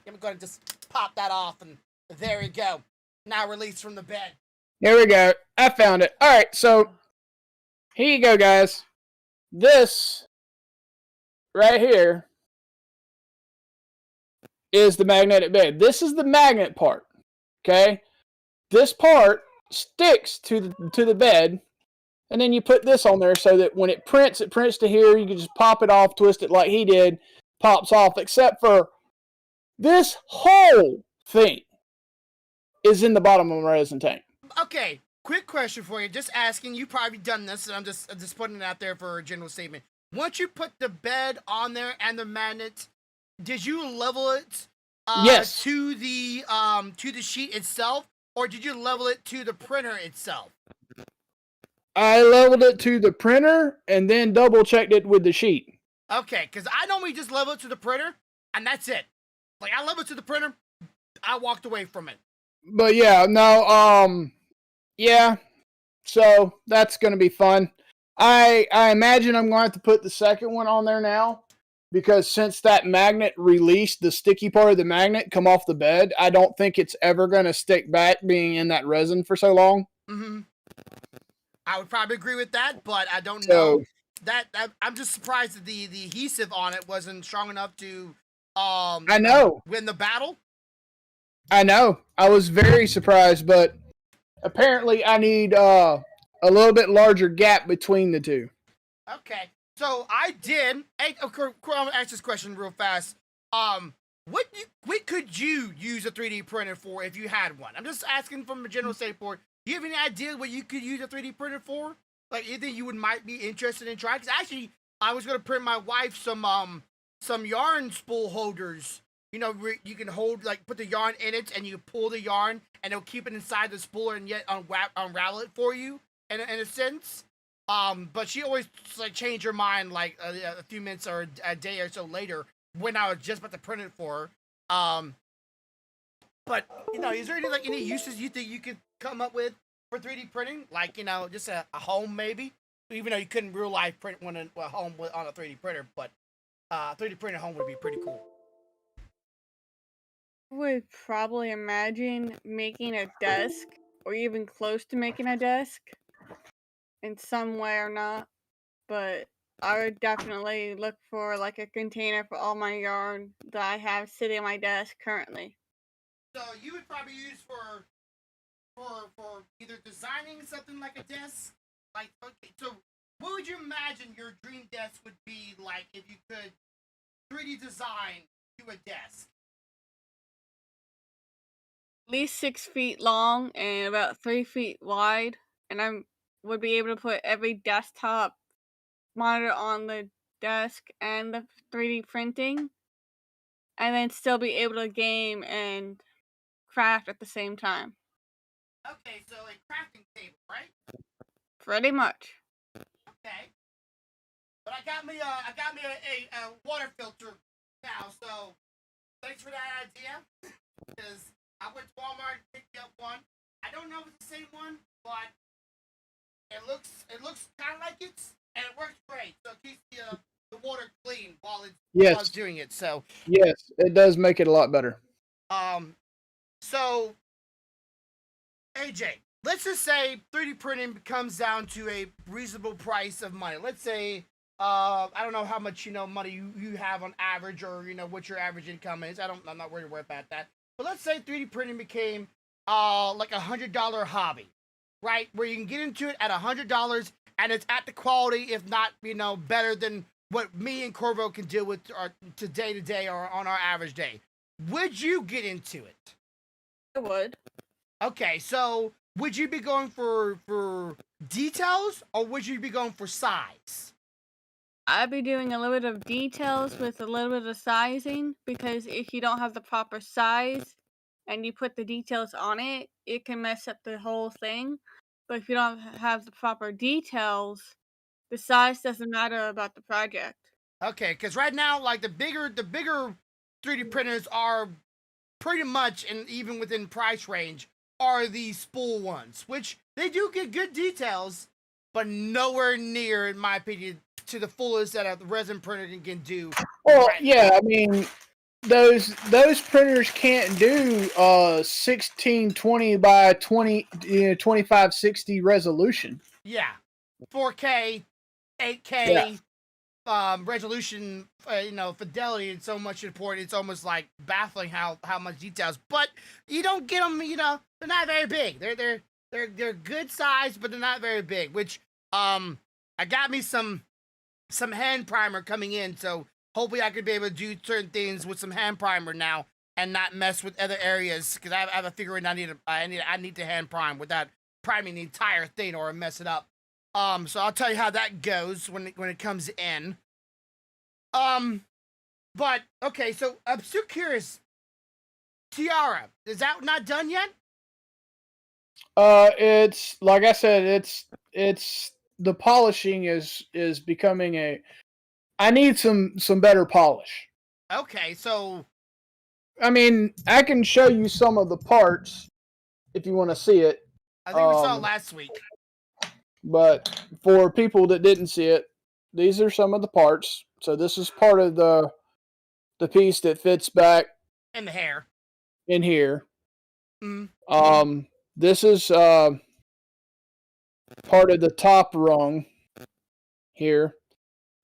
I'm going to just pop that off, and there we go. Now released from the bed. There we go. I found it. All right, so here you go, guys. This right here is the magnetic bed. This is the magnet part, okay? This part sticks to the bed, and then you put this on there so that when it prints to here. You can just pop it off, twist it like he did, pops off, except for this whole thing is in the bottom of my resin tank. Okay, quick question for you. Just asking. You probably done this, and I'm just putting it out there for a general statement. Once you put the bed on there and the magnet, did you level it? Yes. To the sheet itself, or did you level it to the printer itself? I leveled it to the printer and then double checked it with the sheet. Okay, because I normally just level it to the printer, and that's it. Like, I level it to the printer, I walked away from it. But yeah, no, Yeah, so that's going to be fun. I imagine I'm going to have to put the second one on there now because since that magnet released the sticky part of the magnet come off the bed, I don't think it's ever going to stick back being in that resin for so long. Mm-hmm. I would probably agree with that, but I don't So- know. That I'm just surprised that the adhesive on it wasn't strong enough to I know. win the battle. I know. I was very surprised, but apparently I need a little bit larger gap between the two. Okay, so I did. Hey, I'm gonna ask this question real fast. What could you use a 3D printer for if you had one? I'm just asking from a general standpoint. Do you have any idea what you could use a 3D printer for? Like anything you might be interested in trying? Because actually, I was gonna print my wife some yarn spool holders. You know, you can hold like put the yarn in it, and you pull the yarn, and it'll keep it inside the spooler, and yet unravel it for you. In a sense. But she always like changed her mind like a few minutes or a day or so later when I was just about to print it for her. But you know, is there any uses you think you could come up with for 3D printing? Like just a home maybe, even though you couldn't real life print one in a home on a 3D printer, but 3D printed home would be pretty cool. I would probably imagine making a desk or even close to making a desk in some way or not, but I would definitely look for like a container for all my yarn that I have sitting on my desk currently. So you would probably use for either designing something like a desk, like okay. So what would you imagine your dream desk would be like if you could 3D design to a desk? At least 6 feet long and about 3 feet wide, and I would be able to put every desktop monitor on the desk and the 3D printing, and then still be able to game and craft at the same time. Okay, so a crafting table, right? Pretty much. Okay. But I got me a water filter now, so thanks for that idea. Because I went to Walmart and picked up one. I don't know if it's the same one, but it looks kind of like it, and it works great. So it keeps the water clean while it's doing it. So yes, it does make it a lot better. So AJ, let's just say 3D printing comes down to a reasonable price of money. Let's say I don't know how much money you have on average, or what your average income is. I'm not worried about that. But let's say 3D printing became like $100 hobby, right? Where you can get into it at $100 and it's at the quality, if not better than what me and Corvo can deal with to day to day or on our average day. Would you get into it? I would. Okay, so would you be going for details or would you be going for size? I'd be doing a little bit of details with a little bit of sizing, because if you don't have the proper size and you put the details on it, it can mess up the whole thing. But if you don't have the proper details, the size doesn't matter about the project. Okay, because right now, like the bigger 3D printers are pretty much, and even within price range, are these spool ones, which they do get good details, but nowhere near, in my opinion, to the fullest that a resin printer can do. Well, right. yeah, I mean, those printers can't do 1620 by 2560 resolution. Yeah, 4K, 8K, resolution, fidelity, and so much important. It's almost like baffling how much details. But you don't get them. They're not very big. They're good size, but they're not very big. Which I got me some hand primer coming in, so hopefully I could be able to do certain things with some hand primer now and not mess with other areas, because I have a figurine I need to hand prime without priming the entire thing or mess it up. So I'll tell you how that goes when it comes in. But okay, so I'm still curious. Tiara, is that not done yet? It's like I said, it's the polishing is becoming a. I need some better polish. Okay, so I mean, I can show you some of the parts if you want to see it. I think we saw it Um, last week. but for people that didn't see it, these are some of the parts. So this is part of the piece that fits back In the hair. in here. Mm. This is part of the top rung here.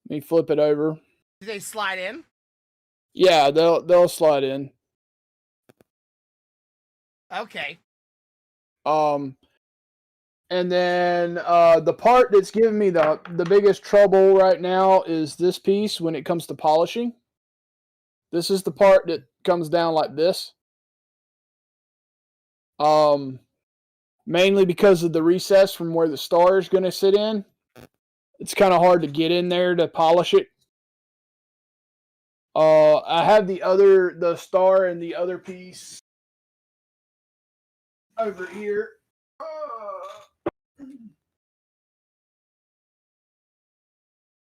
Let me flip it over. Do they slide in? Yeah, they'll slide in. Okay. And then the part that's giving me the biggest trouble right now is this piece when it comes to polishing. This is the part that comes down like this. Mainly because of the recess from where the star is going to sit in. It's kind of hard to get in there to polish it. I have the star and the other piece over here.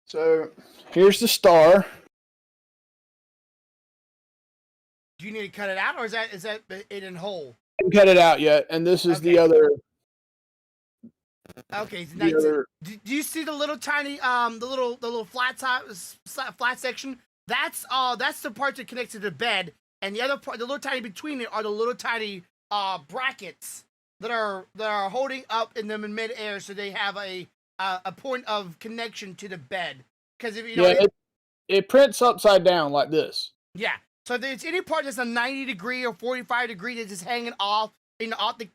So here's the star. Do you need to cut it out, or is that it in whole? I haven't cut it out yet, and this is the other. Okay, so The other. do you see the little tiny the little flat section? That's the part that connects to the bed, and the other part, the little tiny between it, are the little tiny brackets that are holding up in them in midair, so they have a point of connection to the bed. Because if you know, it prints upside down like this. Yeah. So if there's any part that's a 90 degree or 45 degree that's just hanging off,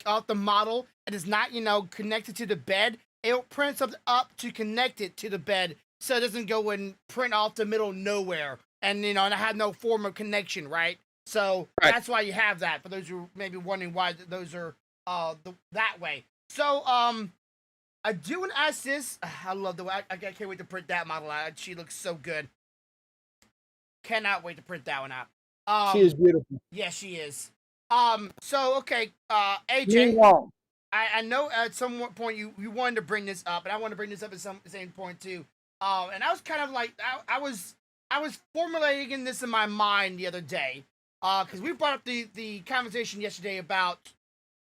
off the model, and is not, connected to the bed, it prints up to connect it to the bed, so it doesn't go and print off the middle of nowhere, and and I have no form of connection, right? So that's why you have that. For those who may be wondering why those are that way. So I do want to ask this. I love the way I can't wait to print that model out. She looks so good. Cannot wait to print that one out. She is beautiful. Yeah, she is. So okay, AJ, I know at some point you wanted to bring this up, and I want to bring this up at some same point too. And I was kind of like I was formulating this in my mind the other day, because we brought up the conversation yesterday about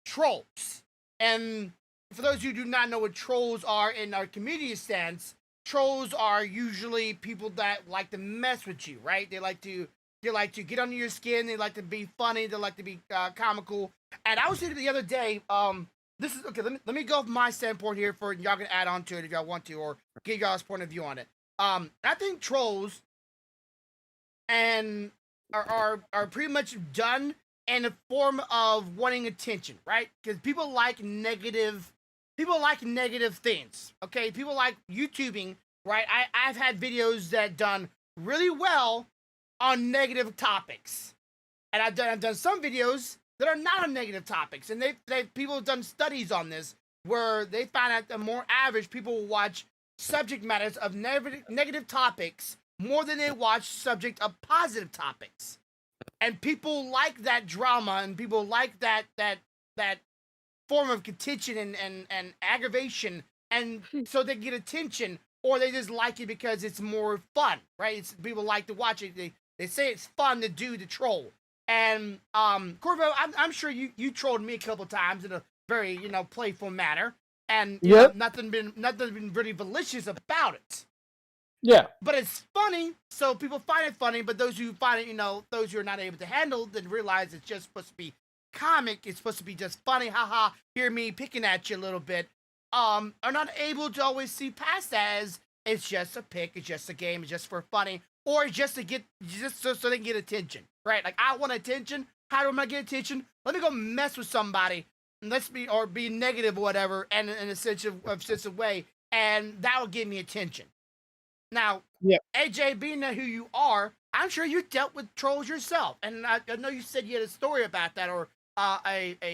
trolls, and for those who do not know what trolls are in our community stance, trolls are usually people that like to mess with you, right? They like to get under your skin. They like to be funny. They like to be comical. And I was thinking the other day, this is okay. Let me go from my standpoint here. For y'all can add on to it if y'all want to, or get y'all's point of view on it. I think trolls and are pretty much done in a form of wanting attention, right? Because people like negative things. Okay, people like YouTubing, right? I've had videos that done really well on negative topics, and I've done some videos that are not on negative topics, and people have done studies on this where they found out that more average people will watch subject matters of negative topics more than they watch subject of positive topics, and people like that drama, and people like that form of contention and aggravation, and so they get attention, or they just like it because it's more fun, right? People like to watch it. They say it's fun to do the troll. And Corvo, I'm sure you trolled me a couple times in a very playful manner, and nothing been really malicious about it. Yeah, but it's funny, so people find it funny. But those who find it, those who are not able to handle, then realize it's just supposed to be comic. It's supposed to be just funny, haha. Hear me picking at you a little bit. Are not able to always see past that as it's just a pick, it's just a game, it's just for funny, or just to get so they can get attention, right? Like, I want attention. How do I get attention? Let me go mess with somebody, and be negative or whatever, and in a sense of way, and that will give me attention. Now, AJ, being that who you are, I'm sure you dealt with trolls yourself, and I know you said you had a story about that, or a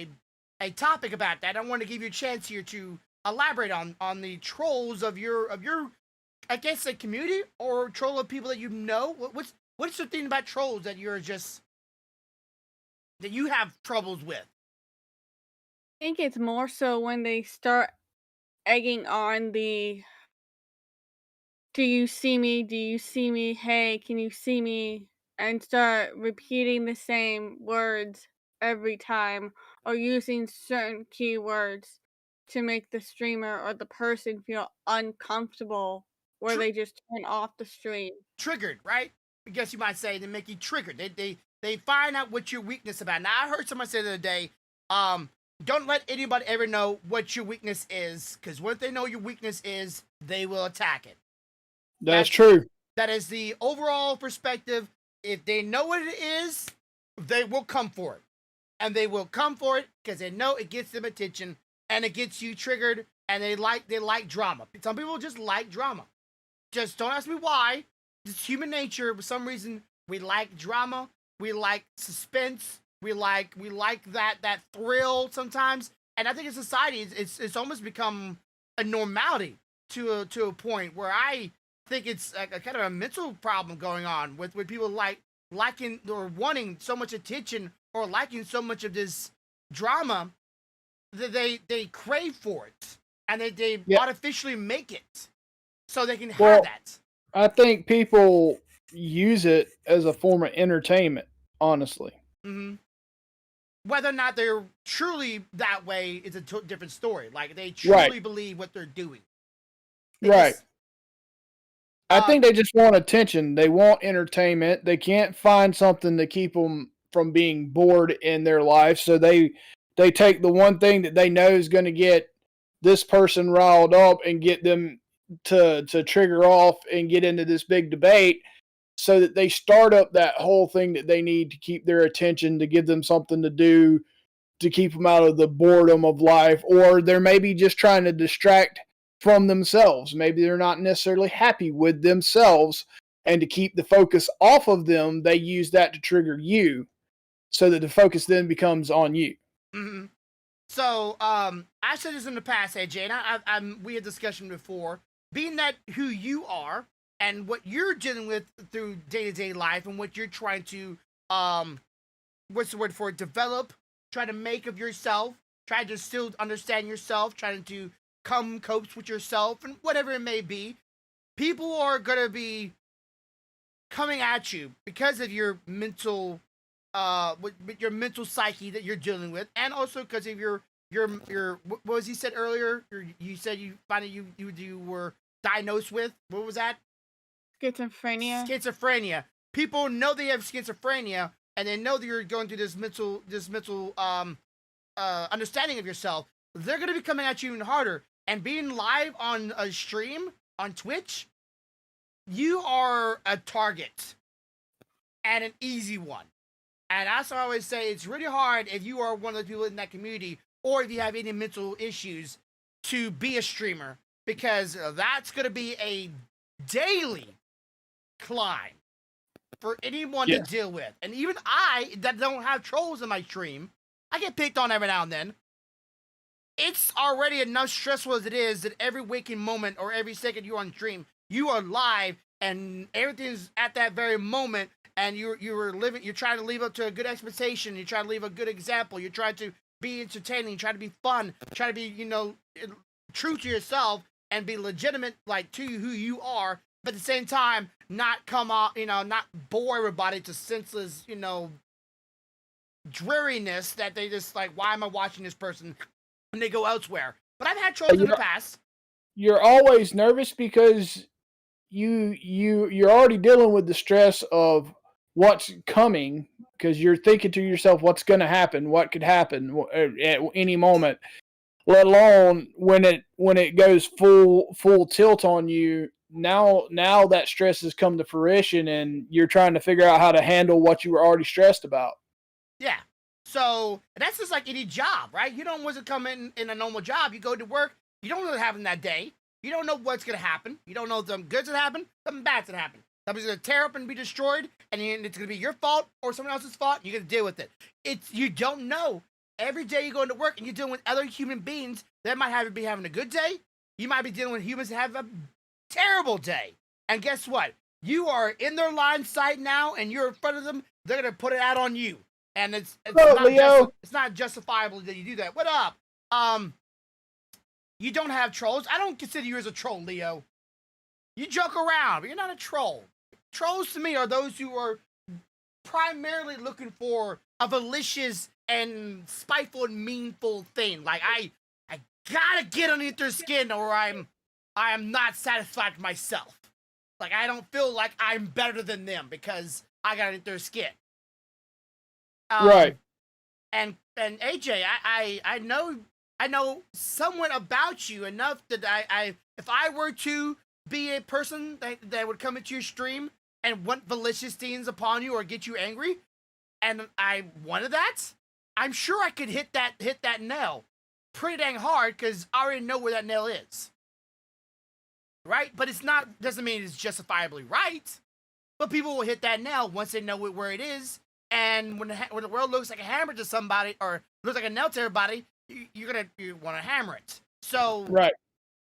topic about that. I want to give you a chance here to elaborate on the trolls of your I guess a community, or troll of people that you know. What's the thing about trolls that that you have troubles with? I think it's more so when they start egging on the "Do you see me? Do you see me? Hey, can you see me?" and start repeating the same words every time, or using certain keywords to make the streamer or the person feel uncomfortable where they just turn off the stream. Triggered, right? I guess you might say they make you triggered. They find out what your weakness about. Now I heard someone say the other day, don't let anybody ever know what your weakness is, because once they know your weakness is, they will attack it. That's true. That is the overall perspective. If they know what it is, they will come for it. And they will come for it because they know it gets them attention and it gets you triggered, and they like drama. Some people just like drama. Just don't ask me why. It's human nature. For some reason, we like drama. We like suspense. We like that thrill sometimes. And I think in society, it's almost become a normality to a point where I think it's a kind of a mental problem going on with people liking or wanting so much attention or liking so much of this drama that they crave for it, and they artificially make it so they can have that. I think people use it as a form of entertainment, honestly. Mm-hmm. Whether or not they're truly that way is a different story. Like, they truly believe what they're doing. I think they just want attention. They want entertainment. They can't find something to keep them from being bored in their life, so they take the one thing that they know is going to get this person riled up and get them to trigger off and get into this big debate, so that they start up that whole thing that they need to keep their attention, to give them something to do, to keep them out of the boredom of life. Or they're maybe just trying to distract from themselves. Maybe they're not necessarily happy with themselves, and to keep the focus off of them, they use that to trigger you, so that the focus then becomes on you. Mm-hmm. So, I said this in the past, AJ, and we had discussion before. Being that who you are and what you're dealing with through day-to-day life, and what you're trying to, what's the word for it? Develop, try to make of yourself, try to still understand yourself, trying to come copes with yourself, and whatever it may be. People are gonna be coming at you because of your mental, with your mental psyche that you're dealing with, and also because of your what was he said earlier? You said you finally you were diagnosed with, what was that? Schizophrenia. People know they have schizophrenia, and they know that you're going through this mental understanding of yourself. They're gonna be coming at you even harder. And being live on a stream on Twitch, you are a target, and an easy one. And that's what I always say. It's really hard if you are one of the people in that community, or if you have any mental issues, to be a streamer, because that's going to be a daily climb for anyone to deal with. And even I, that don't have trolls in my stream, I get picked on every now and then. It's already enough stressful as it is, that every waking moment or every second you're on stream, you are live, and everything's at that very moment. And you're trying to live up to a good expectation. You're trying to leave a good example. You're trying to be entertaining. Try to be fun. Try to be, true to yourself and be legitimate, like, to who you are. But at the same time, not come off, not bore everybody to senseless, dreariness that they just like, why am I watching this person? And they go elsewhere. But I've had trolls in the past. You're always nervous because you're already dealing with the stress of what's coming, because you're thinking to yourself what's going to happen, what could happen at any moment, let alone when it goes full tilt on you. Now that stress has come to fruition, and you're trying to figure out how to handle what you were already stressed about. Yeah. So that's just like any job, right? You don't want to come in a normal job. You go to work. You don't know what happened that day. You don't know what's going to happen. You don't know if something good's going to happen, something bad's going to happen. Something's going to tear up and be destroyed, and it's going to be your fault or someone else's fault. You're going to deal with it. You don't know. Every day you go into work and you're dealing with other human beings that might be having a good day. You might be dealing with humans that have a terrible day. And guess what? You are in their line of sight now, and you're in front of them. They're going to put it out on you. And it's not justifiable that you do that. What up? You don't have trolls. I don't consider you as a troll, Leo. You joke around, but you're not a troll. Trolls to me are those who are primarily looking for a malicious and spiteful and meanful thing. Like, I gotta get underneath their skin, or I am not satisfied with myself. Like, I don't feel like I'm better than them because I got underneath their skin. Right. And AJ, I know somewhat about you enough that I if I were to be a person that would come into your stream and want malicious things upon you or get you angry, and I wanted that, I'm sure I could hit that nail pretty dang hard because I already know where that nail is. Right? But it's not, doesn't mean it's justifiably right. But people will hit that nail once they know where it is. And when the world looks like a hammer to somebody, or looks like a nail to everybody, you want to hammer it. So Right.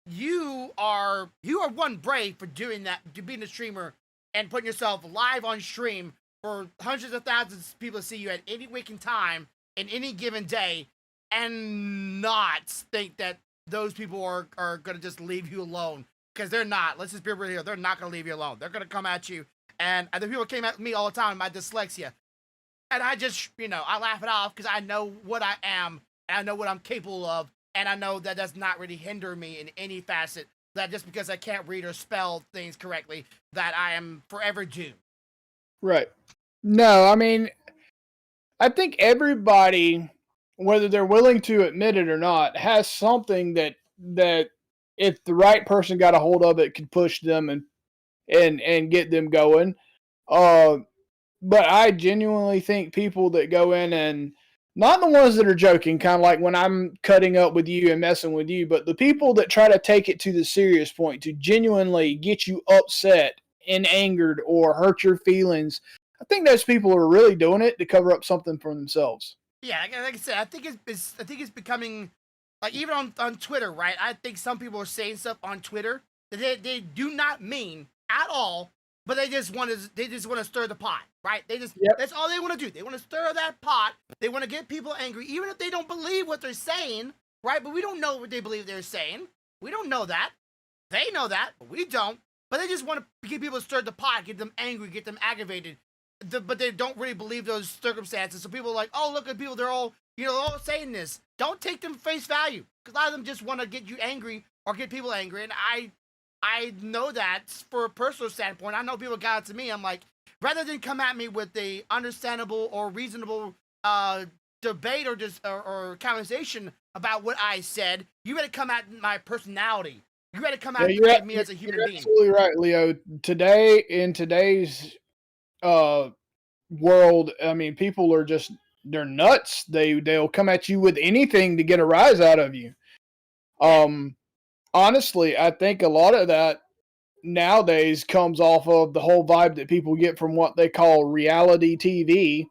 you are one brave for doing that, to being a streamer and putting yourself live on stream for hundreds of thousands of people to see you at any waking time in any given day, and not think that those people are going to just leave you alone. Because they're not. Let's just be real here. They're not going to leave you alone. They're going to come at you. And other people came at me all the time, my dyslexia. And I just, I laugh it off because I know what I am, and I know what I'm capable of, and I know that does not really hinder me in any facet, that just because I can't read or spell things correctly, that I am forever doomed. Right. No, I mean, I think everybody, whether they're willing to admit it or not, has something that if the right person got a hold of it, could push them and get them going. But I genuinely think people that go in, and not the ones that are joking, kind of like when I'm cutting up with you and messing with you, but the people that try to take it to the serious point, to genuinely get you upset and angered or hurt your feelings, I think those people are really doing it to cover up something for themselves. Yeah, like I said, I think it's becoming, like, even on Twitter, right? I think some people are saying stuff on Twitter that they do not mean at all, but they just want to stir the pot, right? That's all they want to do. They want to stir that pot. They want to get people angry, even if they don't believe what they're saying, right? But we don't know what they believe they're saying. We don't know that. They know that, but we don't. But they just want to get people to stir the pot, get them angry, get them aggravated. But they don't really believe those circumstances. So people are like, oh, look at people. They're all saying this. Don't take them face value, because a lot of them just want to get you angry or get people angry. And I know that for a personal standpoint. I know people got it to me. I'm like, rather than come at me with a understandable or reasonable debate or just or conversation about what I said, you better come at my personality. You better come at me as a human being. Absolutely right, Leo. Today, in today's world, I mean, people are just, they're nuts. They'll come at you with anything to get a rise out of you. Honestly, I think a lot of that nowadays comes off of the whole vibe that people get from what they call reality TV,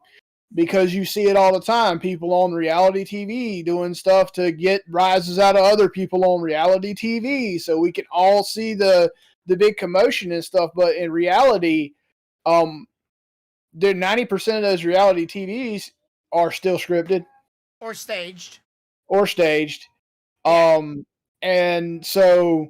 because you see it all the time. People on reality TV doing stuff to get rises out of other people on reality TV, so we can all see the big commotion and stuff. But in reality, 90% of those reality TVs are still scripted or staged. And so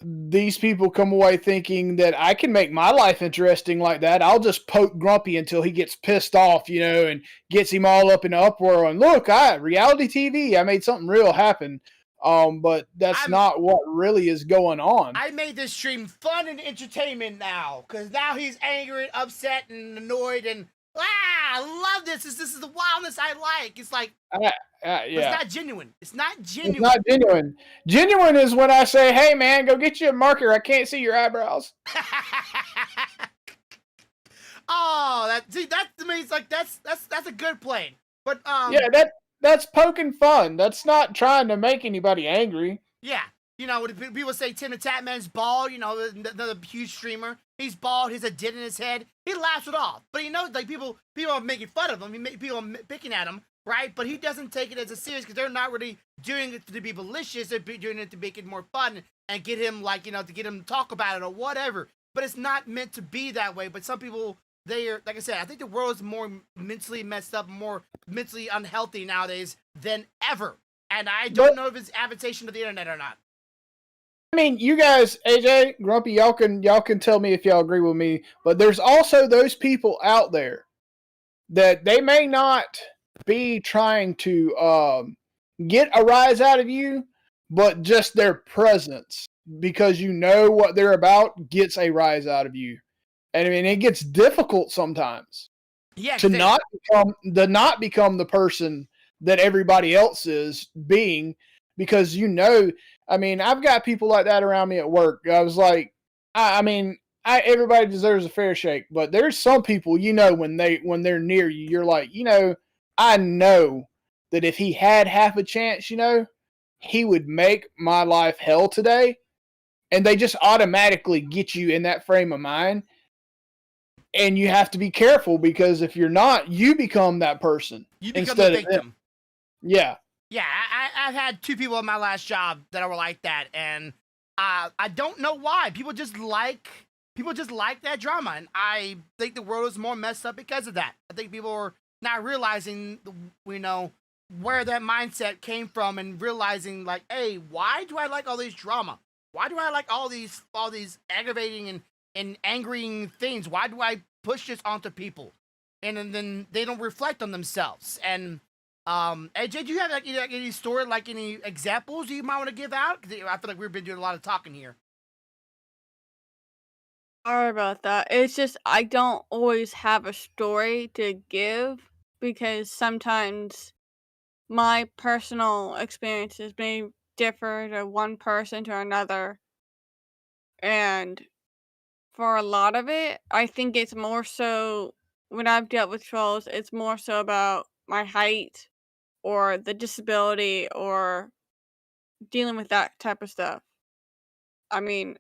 these people come away thinking that I can make my life interesting like that. I'll just poke Grumpy until he gets pissed off, and gets him all up in an uproar. And look, reality TV, I made something real happen. But that's not what really is going on. I made this stream fun and entertainment now, because now he's angry, upset, and annoyed, and I love this. This is the wildness I like. It's like, yeah. It's not genuine. It's not genuine. It's not genuine. Genuine is when I say, hey, man, go get you a marker. I can't see your eyebrows. Oh, that to me, it's like, that's a good plane. But yeah, that's poking fun. That's not trying to make anybody angry. Yeah. When people say Tim the Tatman's bald, another huge streamer, he's bald, he's a dent in his head, he laughs it off. But like, people are making fun of him, people are picking at him, right? But he doesn't take it as a serious, because they're not really doing it to be malicious, they're doing it to make it more fun and get him, like, to get him to talk about it or whatever. But it's not meant to be that way. But some people, they are, like I said, I think the world is more mentally messed up, more mentally unhealthy nowadays than ever. And I don't know if it's adaptation to the internet or not. I mean, you guys, AJ, Grumpy, y'all can tell me if y'all agree with me, but there's also those people out there that they may not be trying to get a rise out of you, but just their presence, because you know what they're about, gets a rise out of you. And I mean, it gets difficult sometimes to not become the person that everybody else is being, because I mean, I've got people like that around me at work. I was like, I mean, everybody deserves a fair shake, but there's some people, when they're near you, you're like, I know that if he had half a chance, he would make my life hell today. And they just automatically get you in that frame of mind. And you have to be careful, because if you're not, you become that person. You become the victim. Yeah. Yeah, I've had 2 people in my last job that were like that, and I don't know why. People just like that drama, and I think the world is more messed up because of that. I think people are not realizing, where that mindset came from, and realizing like, hey, why do I like all this drama? Why do I like all these aggravating and angering things? Why do I push this onto people? And then they don't reflect on themselves. And AJ, do you have any story, like any examples you might want to give out? 'Cause I feel like we've been doing a lot of talking here. Sorry about that. It's just I don't always have a story to give, because sometimes my personal experiences may differ to one person to another. And for a lot of it, I think it's more so, when I've dealt with trolls, it's more so about my height or the disability or dealing with that type of stuff. I mean,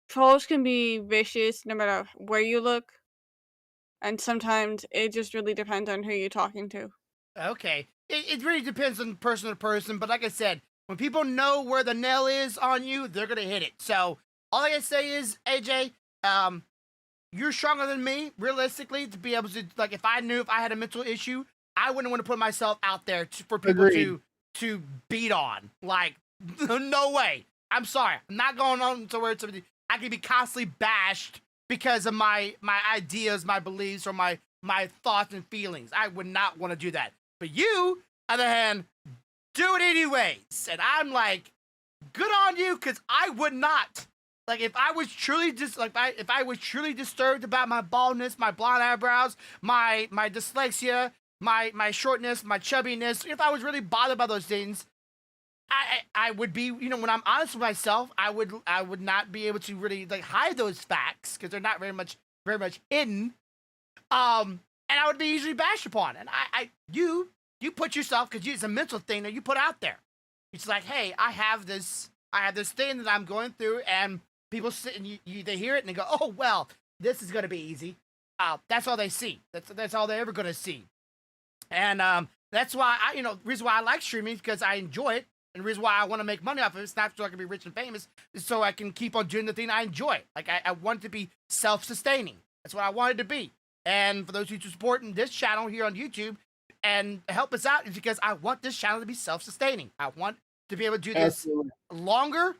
trolls can be vicious no matter where you look, and sometimes it just really depends on who you're talking to. Okay. It really depends on person to person, but like I said, when people know where the nail is on you, they're gonna hit it. So all I gotta say is, AJ, you're stronger than me, realistically, to be able to, like, if I knew if I had a mental issue, I wouldn't want to put myself out there for people Agreed. to beat on. Like, no way. I'm sorry. I'm not going on to where I could be constantly bashed because of my ideas, my beliefs, or my thoughts and feelings. I would not want to do that. But you, on the other hand, do it anyways. And I'm like, good on you, because I would not. Like, if I was truly if I was truly disturbed about my baldness, my blonde eyebrows, my dyslexia, my shortness, my chubbiness, if I was really bothered by those things, I would be, when I'm honest with myself, I would not be able to really, like, hide those facts, because they're not very much hidden. And I would be easily bashed upon. And you put yourself, because it's a mental thing that you put out there. It's like, hey, I have this thing that I'm going through, and people sit and they hear it and they go, oh, well, this is going to be easy. That's all they see. That's all they're ever going to see. And that's why reason why I like streaming is because I enjoy it. And the reason why I want to make money off of it is not so I can be rich and famous, is so I can keep on doing the thing I enjoy. Like, I want it to be self-sustaining. That's what I want it to be. And for those who support this channel here on YouTube and help us out, is because I want this channel to be self-sustaining. I want to be able to do this longer.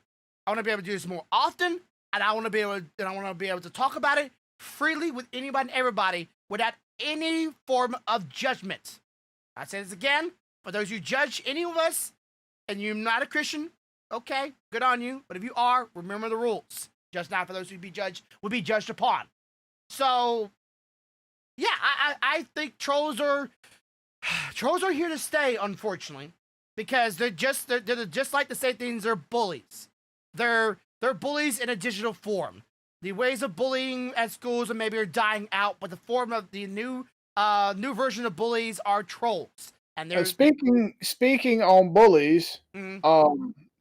I want to be able to do this more often, and I want to be able to talk about it freely with anybody and everybody without any form of judgment. I say this again, for those who judge any of us, and you're not a Christian, okay, good on you. But if you are, remember the rules. Just not for those who will be judged upon. So, yeah, I think trolls are here to stay, unfortunately, because they're just like the same things. They're bullies. They're bullies in a digital form. The ways of bullying at schools maybe are dying out, but the form of the new version of bullies are trolls. And they're speaking on bullies.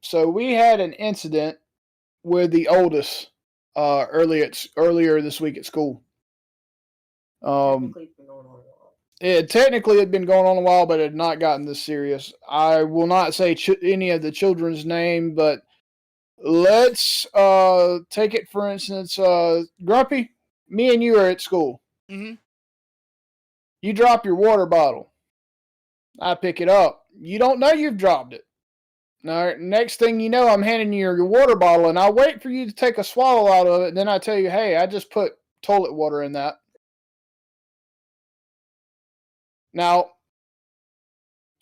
So we had an incident with the oldest earlier this week at school. Technically it had been going on a while, but it had not gotten this serious. I will not say any of the children's name, but let's take it for instance. Grumpy, me and you are at school. Mm-hmm. You drop your water bottle. I pick it up. You don't know you've dropped it. Now, next thing you know, I'm handing you your water bottle, and I wait for you to take a swallow out of it, and then I tell you, hey, I just put toilet water in that. Now,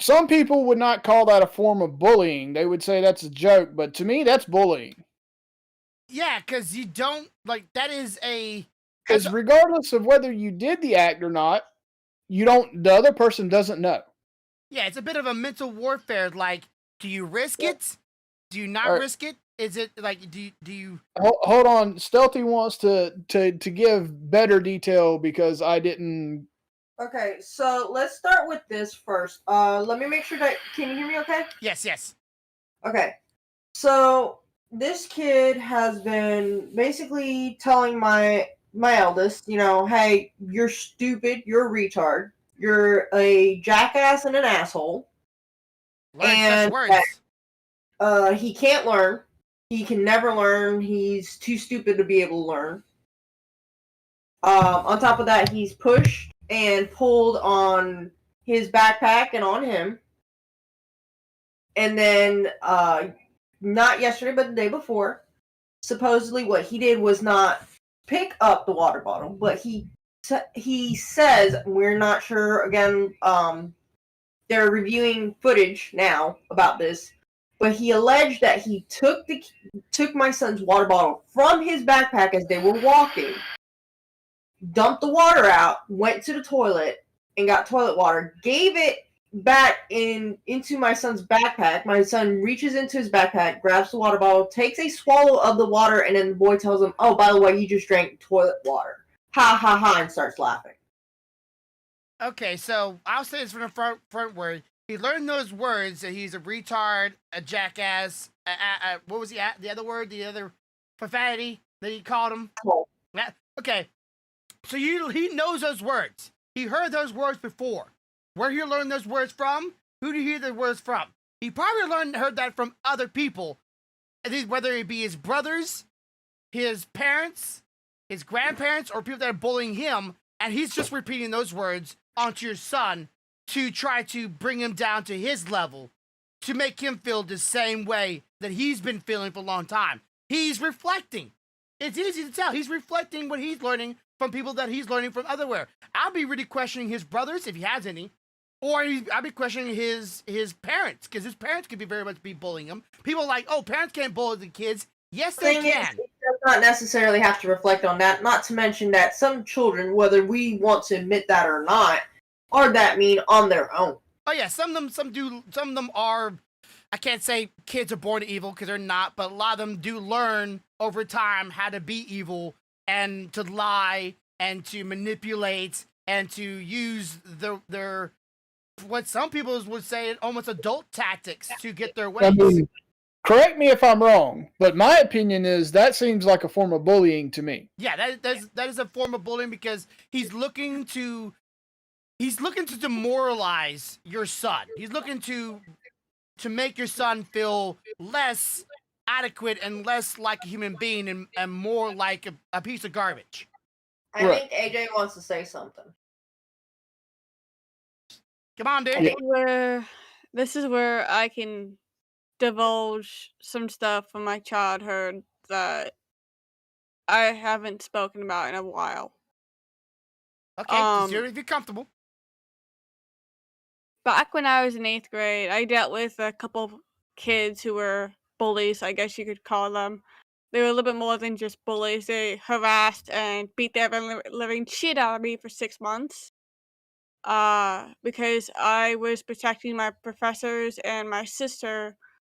some people would not call that a form of bullying. They would say that's a joke, but to me, that's bullying. Yeah, because you don't like that is a Because regardless of whether you did the act or not, the other person doesn't know. yeah, it's a bit of a mental warfare. Like, do you risk it? Do you not Right. risk it? Is it like do you? Hold on, Stealthy wants to give better detail because I didn't. Okay, so let's start with this first. Let me make sure that can you hear me? Okay. Yes. Okay. So this kid has been basically telling my eldest, hey, you're stupid, you're a retard, you're a jackass and an asshole, Learn and such words. he can't learn. He can never learn. He's too stupid to be able to learn. On top of that, he's pushed and pulled on his backpack and on him. And then, not yesterday, but the day before, supposedly what he did was not pick up the water bottle, but he says, we're not sure, again, they're reviewing footage now about this, but he alleged that he took my son's water bottle from his backpack as they were walking, dumped the water out, went to the toilet and got toilet water, gave it back into my son's backpack. My son reaches into his backpack, grabs the water bottle, takes a swallow of the water, and then the boy tells him, oh, by the way, you just drank toilet water. Ha ha ha, and starts laughing. Okay, so I'll say this from the front word. He learned those words that he's a retard, a jackass. What was the other word? The other profanity that he called him. Cool. Okay, so he knows those words. He heard those words before. Where he learned those words from? Who did he hear the words from? He probably heard that from other people, whether it be his brothers, his parents, his grandparents, or people that are bullying him, and he's just repeating those words onto your son to try to bring him down to his level, to make him feel the same way that he's been feeling for a long time. He's reflecting. It's easy to tell. He's reflecting what he's learning from people that he's learning from elsewhere. I'll be really questioning his brothers, if he has any, or I'll be questioning his parents, because his parents could be very much be bullying him. People are like, oh, parents can't bully the kids. Yes, they can. It does not necessarily have to reflect on that. Not to mention that some children, whether we want to admit that or not, are that mean on their own. Oh yeah, some of them are. I can't say kids are born evil because they're not, but a lot of them do learn over time how to be evil and to lie and to manipulate and to use their what some people would say almost adult tactics to get their ways. I mean, correct me if I'm wrong, but my opinion is that seems like a form of bullying to me. Yeah, that is a form of bullying because he's looking to demoralize your son. He's looking to make your son feel less adequate and less like a human being and more like a piece of garbage. I think AJ wants to say something. Come on, dude. This is where I can divulge some stuff from my childhood that I haven't spoken about in a while. Okay, just do it if you're comfortable. Back when I was in 8th grade, I dealt with a couple of kids who were bullies, I guess you could call them. They were a little bit more than just bullies. They harassed and beat the ever-living shit out of me for 6 months. Because I was protecting my professors and my sister.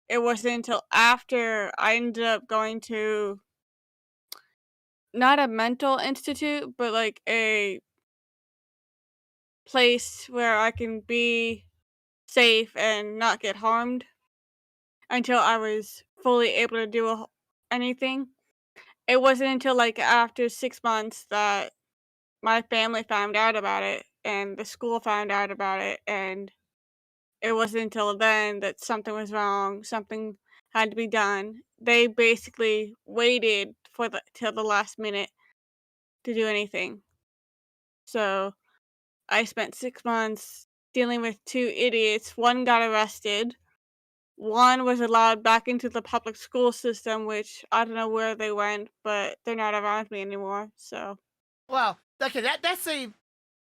It wasn't until after I ended up going to not a mental institute, but like a place where I can be safe and not get harmed until I was fully able to do anything. It wasn't until like after 6 months that my family found out about it and the school found out about it, and it wasn't until then that something was wrong, something had to be done. They basically waited till the last minute to do anything. So I spent 6 months dealing with 2 idiots. One got arrested. One was allowed back into the public school system, which I don't know where they went, but they're not around me anymore. So Well, okay, that's a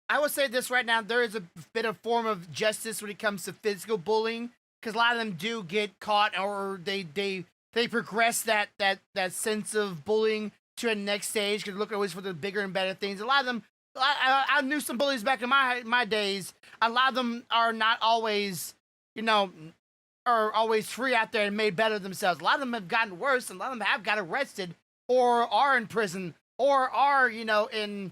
I will say this right now: there is a bit of form of justice when it comes to physical bullying, because a lot of them do get caught, or they progress that sense of bullying to a next stage. Because look always for the bigger and better things. A lot of them, I knew some bullies back in my days. A lot of them are not always, are always free out there and made better themselves. A lot of them have gotten worse, and a lot of them have got arrested, or are in prison, or are in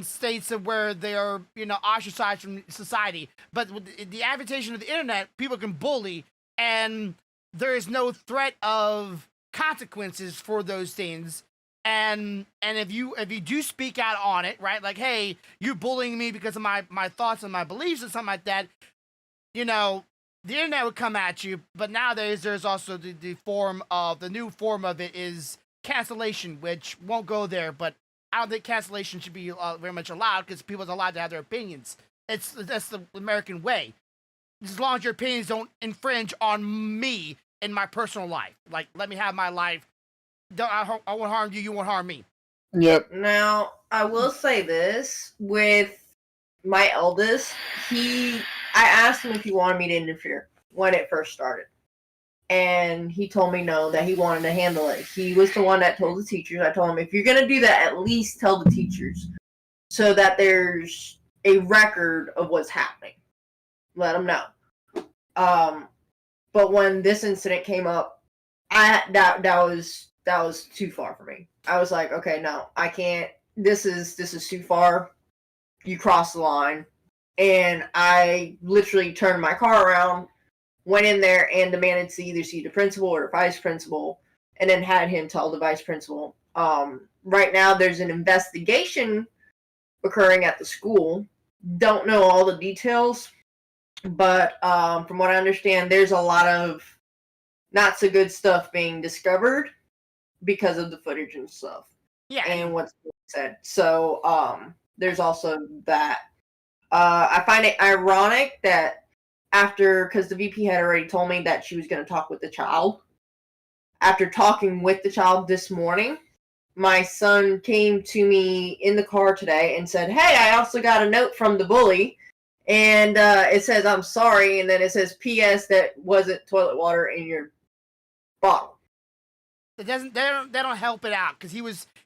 states of where they are, ostracized from society. But with the adaptation of the internet, people can bully, and there is no threat of consequences for those things. And if you do speak out on it, right, like, hey, you're bullying me because of my thoughts and my beliefs or something like that, the internet would come at you. But nowadays, there's also the new form of it is cancellation, which won't go there, but I don't think cancellation should be very much allowed, because people are allowed to have their opinions. That's the American way. As long as your opinions don't infringe on me in my personal life. Like, let me have my life. I won't harm you, you won't harm me. Yep. Now, I will say this, with my eldest, I asked him if he wanted me to interfere when it first started. And he told me no, that he wanted to handle it. He was the one that told the teachers. I told him, if you're going to do that, at least tell the teachers, so that there's a record of what's happening. Let them know. But when this incident came up, that was too far for me. I was like, okay, no, I can't. This is too far. You crossed the line. And I literally turned my car around, went in there, and demanded to either see the principal or the vice principal, and then had him tell the vice principal. Right now, there's an investigation occurring at the school. Don't know all the details, but from what I understand, there's a lot of not so good stuff being discovered because of the footage and stuff. Yeah. And what's being said. So there's also that. I find it ironic that because the VP had already told me that she was going to talk with the child. After talking with the child this morning, my son came to me in the car today and said, hey, I also got a note from the bully. And it says, I'm sorry. And then it says, P.S. that wasn't toilet water in your bottle. They don't help it out, because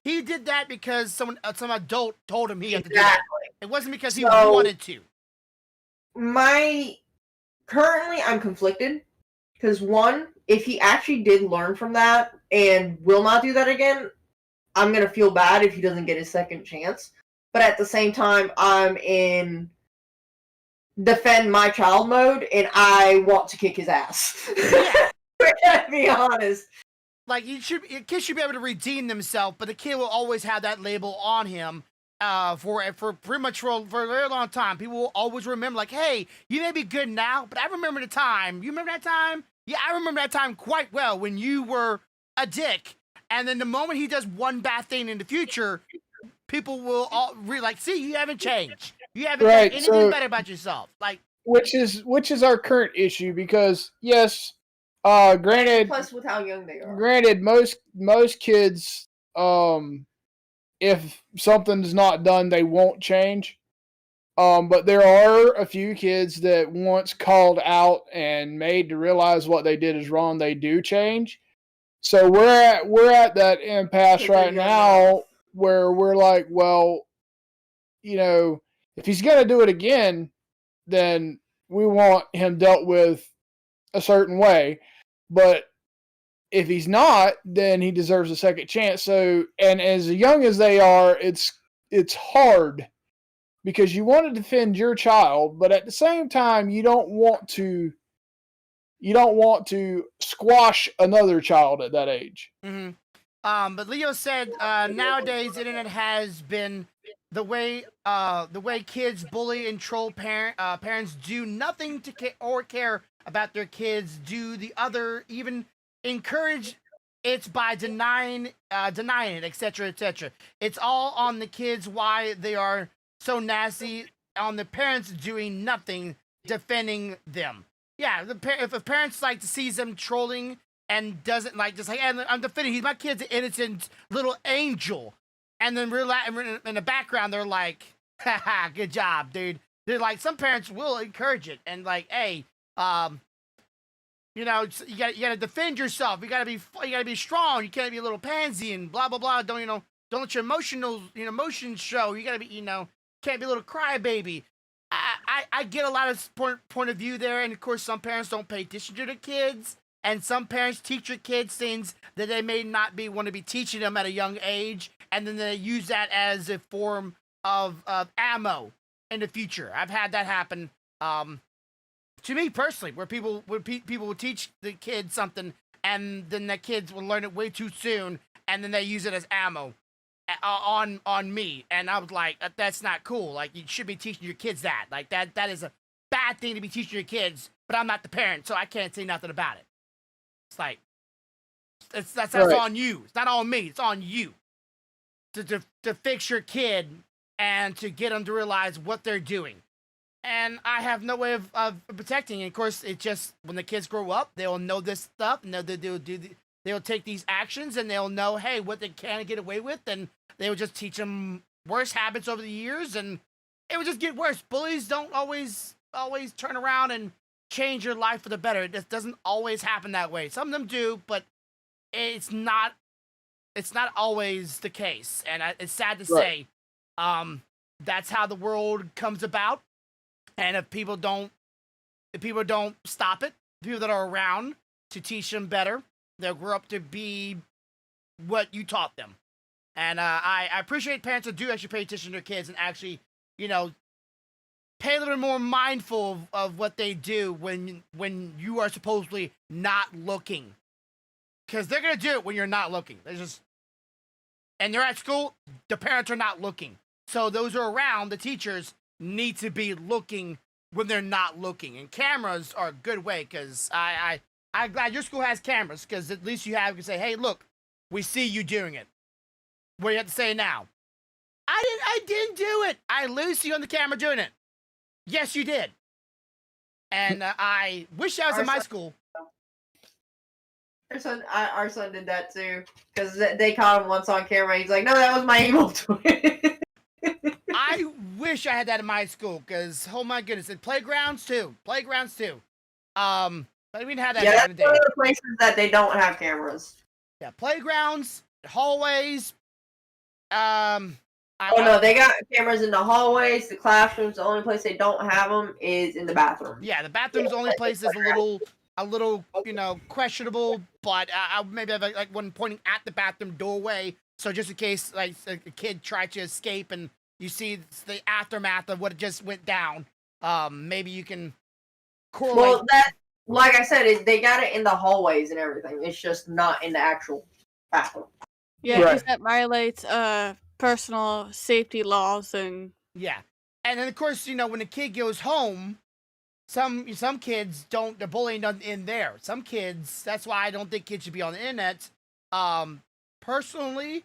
he did that because some adult told him he had to do that. It wasn't because he wanted to. Currently, I'm conflicted, because one, if he actually did learn from that and will not do that again, I'm going to feel bad if he doesn't get his second chance. But at the same time, I'm in defend my child mode, and I want to kick his ass. Yeah. To be honest. Like, a kid should be able to redeem themselves, but the kid will always have that label on him for pretty much for a very long time. People will always remember, like, hey, you may be good now, but I remember the time. You remember that time? Yeah, I remember that time quite well when you were a dick. And then the moment he does one bad thing in the future, people will all see, you haven't changed. You haven't done anything better about yourself. Like, which is our current issue, because yes, granted, plus with how young they are. Granted, most kids, if something's not done, they won't change. But there are a few kids that once called out and made to realize what they did is wrong, they do change. So we're at that impasse right now where we're like, well, if he's gonna do it again, then we want him dealt with a certain way. But if he's not, then he deserves a second chance. So, and as young as they are, it's hard, because you want to defend your child, but at the same time, you don't want to squash another child at that age. Mm-hmm. But Leo said nowadays the internet has been the way kids bully and troll parents do nothing to care about their kids. Do the other even encourage it by denying it, etc., etc. It's all on the kids why they are so nasty, on the parents doing nothing defending them. Yeah, if a parent's like to see them trolling and doesn't I'm defending, my kid's an innocent little angel, and then in the background they're like, Good job, dude. They're like, some parents will encourage it and like, hey, you know, you gotta defend yourself. You gotta be strong. You can't be a little pansy and blah blah blah. Don't let your emotions show. You gotta be, can't be a little crybaby. I get a lot of point of view there, and of course, some parents don't pay attention to their kids, and some parents teach your kids things that they may not want to be teaching them at a young age, and then they use that as a form of ammo in the future. I've had that happen. To me personally, where people would teach the kids something, and then the kids will learn it way too soon, and then they use it as ammo on me, and I was like, that's not cool. Like, you should be teaching your kids that. Like, that is a bad thing to be teaching your kids. But I'm not the parent, so I can't say nothing about it. It's like, that's Right. on you. It's not on me. It's on you to fix your kid and to get them to realize what they're doing. And I have no way of protecting. And of course, it just, when the kids grow up, they'll know this stuff, and they'll take these actions, and they'll know, hey, what they can get away with, and they will just teach them worse habits over the years, and it would just get worse. Bullies don't always turn around and change your life for the better. It just doesn't always happen that way. Some of them do, but it's not always the case. And it's sad to say, that's how the world comes about. And if people don't stop it, people that are around to teach them better, they'll grow up to be what you taught them. And I appreciate parents that do actually pay attention to their kids and actually, pay a little bit more mindful of what they do when you are supposedly not looking. Because they're going to do it when you're not looking. And they're at school, the parents are not looking. So those who are around, the teachers, need to be looking when they're not looking. And cameras are a good way, because I'm glad your school has cameras, because at least you can say, hey, look, we see you doing it. What do you have to say now? I didn't do it. I literally see you on the camera doing it. Yes, you did. And I wish I was in my school. Our son did that too, because they caught him once on camera. He's like, no, that was my evil twin. I wish I had that in my school, because, oh my goodness, and playgrounds too. But we didn't have that back in the day. That's one of the places that they don't have cameras. Yeah, playgrounds, hallways. No, they got cameras in the hallways, the classrooms. The only place they don't have them is in the bathroom. Yeah, the bathroom's the only place is a little, questionable, but maybe have like one pointing at the bathroom doorway, so just in case like a kid tried to escape and you see the aftermath of what just went down, maybe you can correlate. Well, that, like I said, they got it in the hallways and everything. It's just not in the actual bathroom. Yeah, because that violates personal safety laws and. Yeah, and then of course when a kid goes home, some kids don't. The bullying doesn't end there. Some kids. That's why I don't think kids should be on the internet. Personally,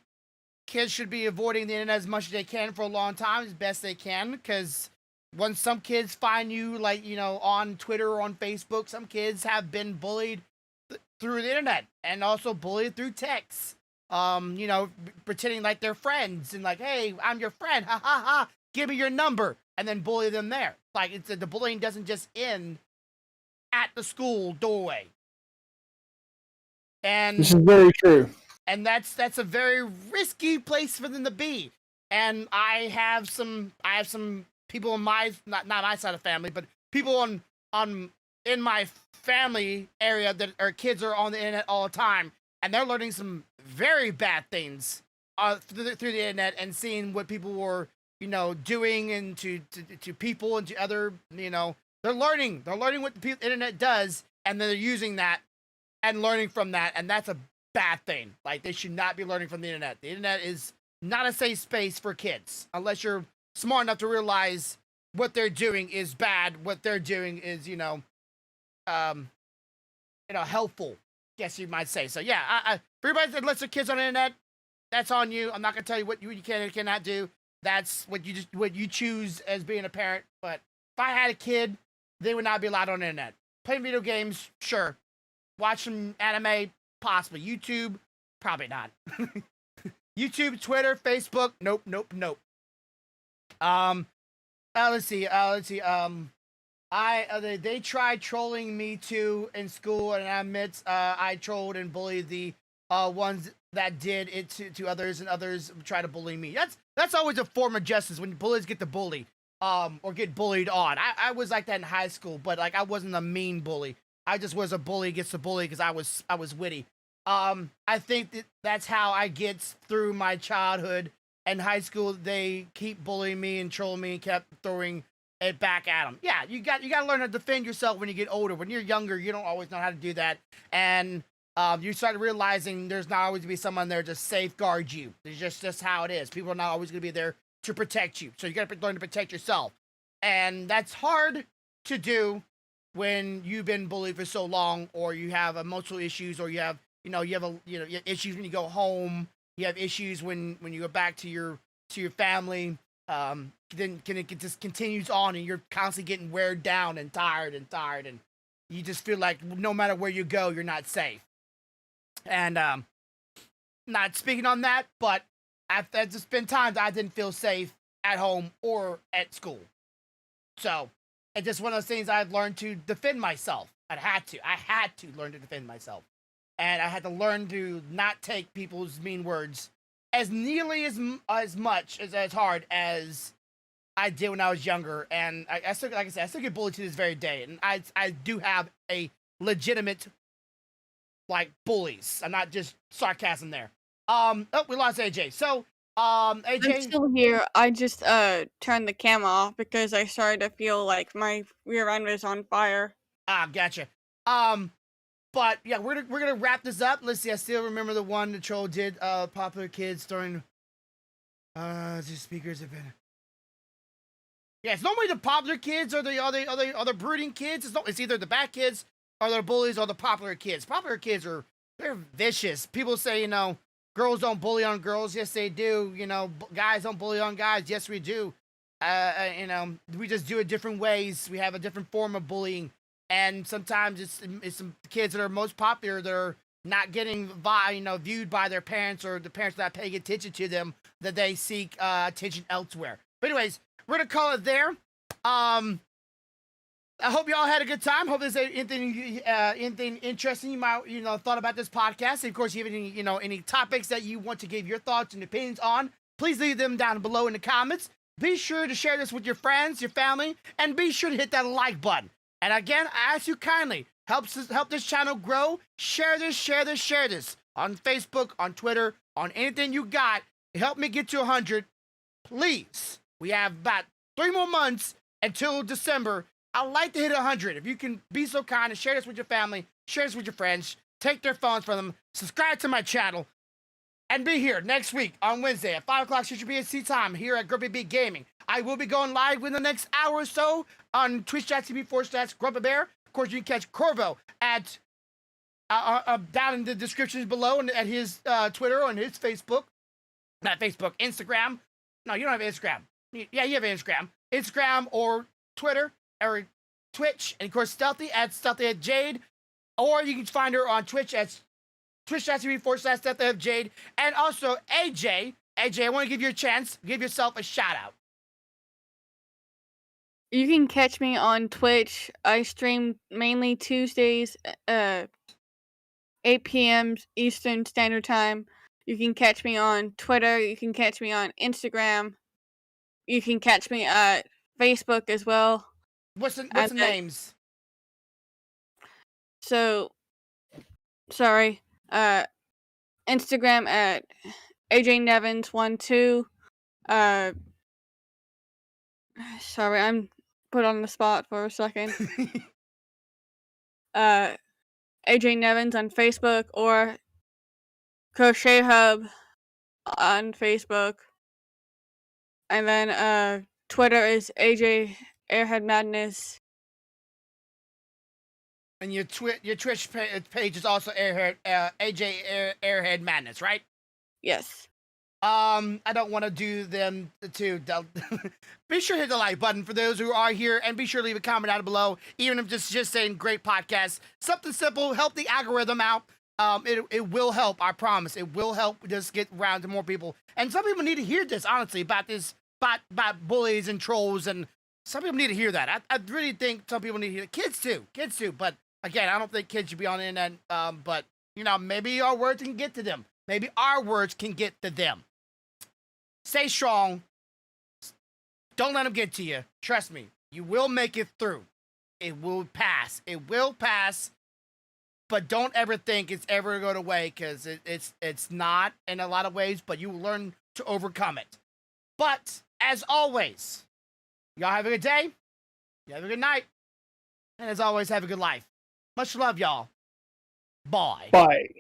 kids should be avoiding the internet as much as they can for a long time, as best they can, because when some kids find you, like, on Twitter or on Facebook, some kids have been bullied through the internet and also bullied through text. Pretending like they're friends and like, hey, I'm your friend, ha ha ha, give me your number, and then bully them there. Like, the bullying doesn't just end at the school doorway. And this is very true. And that's a very risky place for them to be. And I have some people in my not my side of the family, but people in my family area that are kids are on the internet all the time, and they're learning some very bad things through the internet and seeing what people were doing and to people and to other they're learning what the internet does, and they're using that and learning from that, and that's a bad thing. Like, they should not be learning from the internet. The internet is not a safe space for kids unless you're smart enough to realize what they're doing is bad. What they're doing is helpful, guess you might say. So yeah, for everybody that lets their kids on the internet, that's on you. I'm not gonna tell you what you can and cannot do. That's what you choose as being a parent. But if I had a kid, they would not be allowed on the internet. Playing video games, sure. Watch some anime, possibly. YouTube, probably not. YouTube, Twitter, Facebook, nope. Let's see. They tried trolling me too in school, and I admit I trolled and bullied the ones that did it to others, and others try to bully me. That's always a form of justice when bullies get to bully, or get bullied on. I was like that in high school, but like I wasn't a mean bully. I just was a bully gets to bully because I was witty. I think that's how I get through my childhood and high school. They keep bullying me and trolling me and kept throwing it back at them. Yeah, you got to learn how to defend yourself when you get older. When you're younger, you don't always know how to do that, and you start realizing there's not always going to be someone there to safeguard you. It's just how it is. People are not always going to be there to protect you, so you got to learn to protect yourself, and that's hard to do when you've been bullied for so long, or you have emotional issues, or you have issues when you go home. You have issues when you go back to your family. Then it just continues on, and you're constantly getting wear down and tired, and you just feel like no matter where you go, you're not safe. And not speaking on that, but there's just been times I didn't feel safe at home or at school. So it's just one of those things I've learned to defend myself. I had to learn to defend myself. And I had to learn to not take people's mean words as nearly as much as hard as I did when I was younger. And I still, like I said, I still get bullied to this very day. And I do have a legitimate, like, bullies. I'm not just sarcasm there. Oh, we lost AJ. So, AJ. I'm still here. I just turned the camera off because I started to feel like my rear end was on fire. Gotcha. But yeah, we're gonna wrap this up. Let's see. I still remember the one the troll did. Popular kids during. The speakers have been. Yeah, it's normally the popular kids or the other brooding kids. It's either the bad kids or the bullies or the popular kids. Popular kids they're vicious. People say girls don't bully on girls. Yes, they do. Guys don't bully on guys. Yes, we do. We just do it different ways. We have a different form of bullying. And sometimes it's some kids that are most popular that are not getting viewed by their parents, or the parents not paying attention to them, that they seek attention elsewhere. But anyways, we're gonna call it there. I hope you all had a good time. Hope there's anything interesting you might thought about this podcast. And of course, you have any topics that you want to give your thoughts and opinions on, please leave them down below in the comments. Be sure to share this with your friends, your family, and be sure to hit that like button. And again, I ask you kindly, help this channel grow. Share this on Facebook, on Twitter, on anything you got. Help me get to 100, please. We have about 3 more months until December. I'd like to hit 100. If you can be so kind and share this with your family, share this with your friends, take their phones from them, subscribe to my channel, and be here next week on Wednesday at 5 o'clock Central BST time here at Grumpy Bear Gaming. I will be going live in the next hour or so on twitch.tv/Grumpy Bear. Of course, you can catch Corvo at down in the descriptions below, and at his Twitter, on his Facebook. Not Facebook, Instagram. No, you don't have Instagram. Yeah, you have Instagram. Instagram or Twitter or Twitch. And of course, Stealthy at Jade. Or you can find her on Twitch at twitch.tv/StealthyJade. And also, AJ, I want to give you a chance. Give yourself a shout out. You can catch me on Twitch. I stream mainly Tuesdays, 8 p.m. Eastern Standard Time. You can catch me on Twitter. You can catch me on Instagram. You can catch me at Facebook as well. What's the names? So, sorry. Instagram at AJNevins12. Sorry, I'm put on the spot for a second. AJ Nevins on Facebook, or Crochet Hub on Facebook. And then Twitter is AJ Airhead Madness. And your Twitch page is also AJ Airhead Madness, right? Yes. I don't want to do them too. Be sure to hit the like button for those who are here, and be sure to leave a comment down below, even if just saying great podcast. Something simple, help the algorithm out. It will help, I promise. It will help just get around to more people. And some people need to hear this, honestly, about this by bullies and trolls, and some people need to hear that. I really think some people need to hear it. Kids too. But again, I don't think kids should be on the internet. But maybe our words can get to them. Maybe our words can get to them. Stay strong. Don't let them get to you. Trust me, you will make it through. It will pass. It will pass. But don't ever think it's ever going to go away, because it's not in a lot of ways, but you will learn to overcome it. But as always, y'all have a good day. You have a good night. And as always, have a good life. Much love, y'all. Bye. Bye.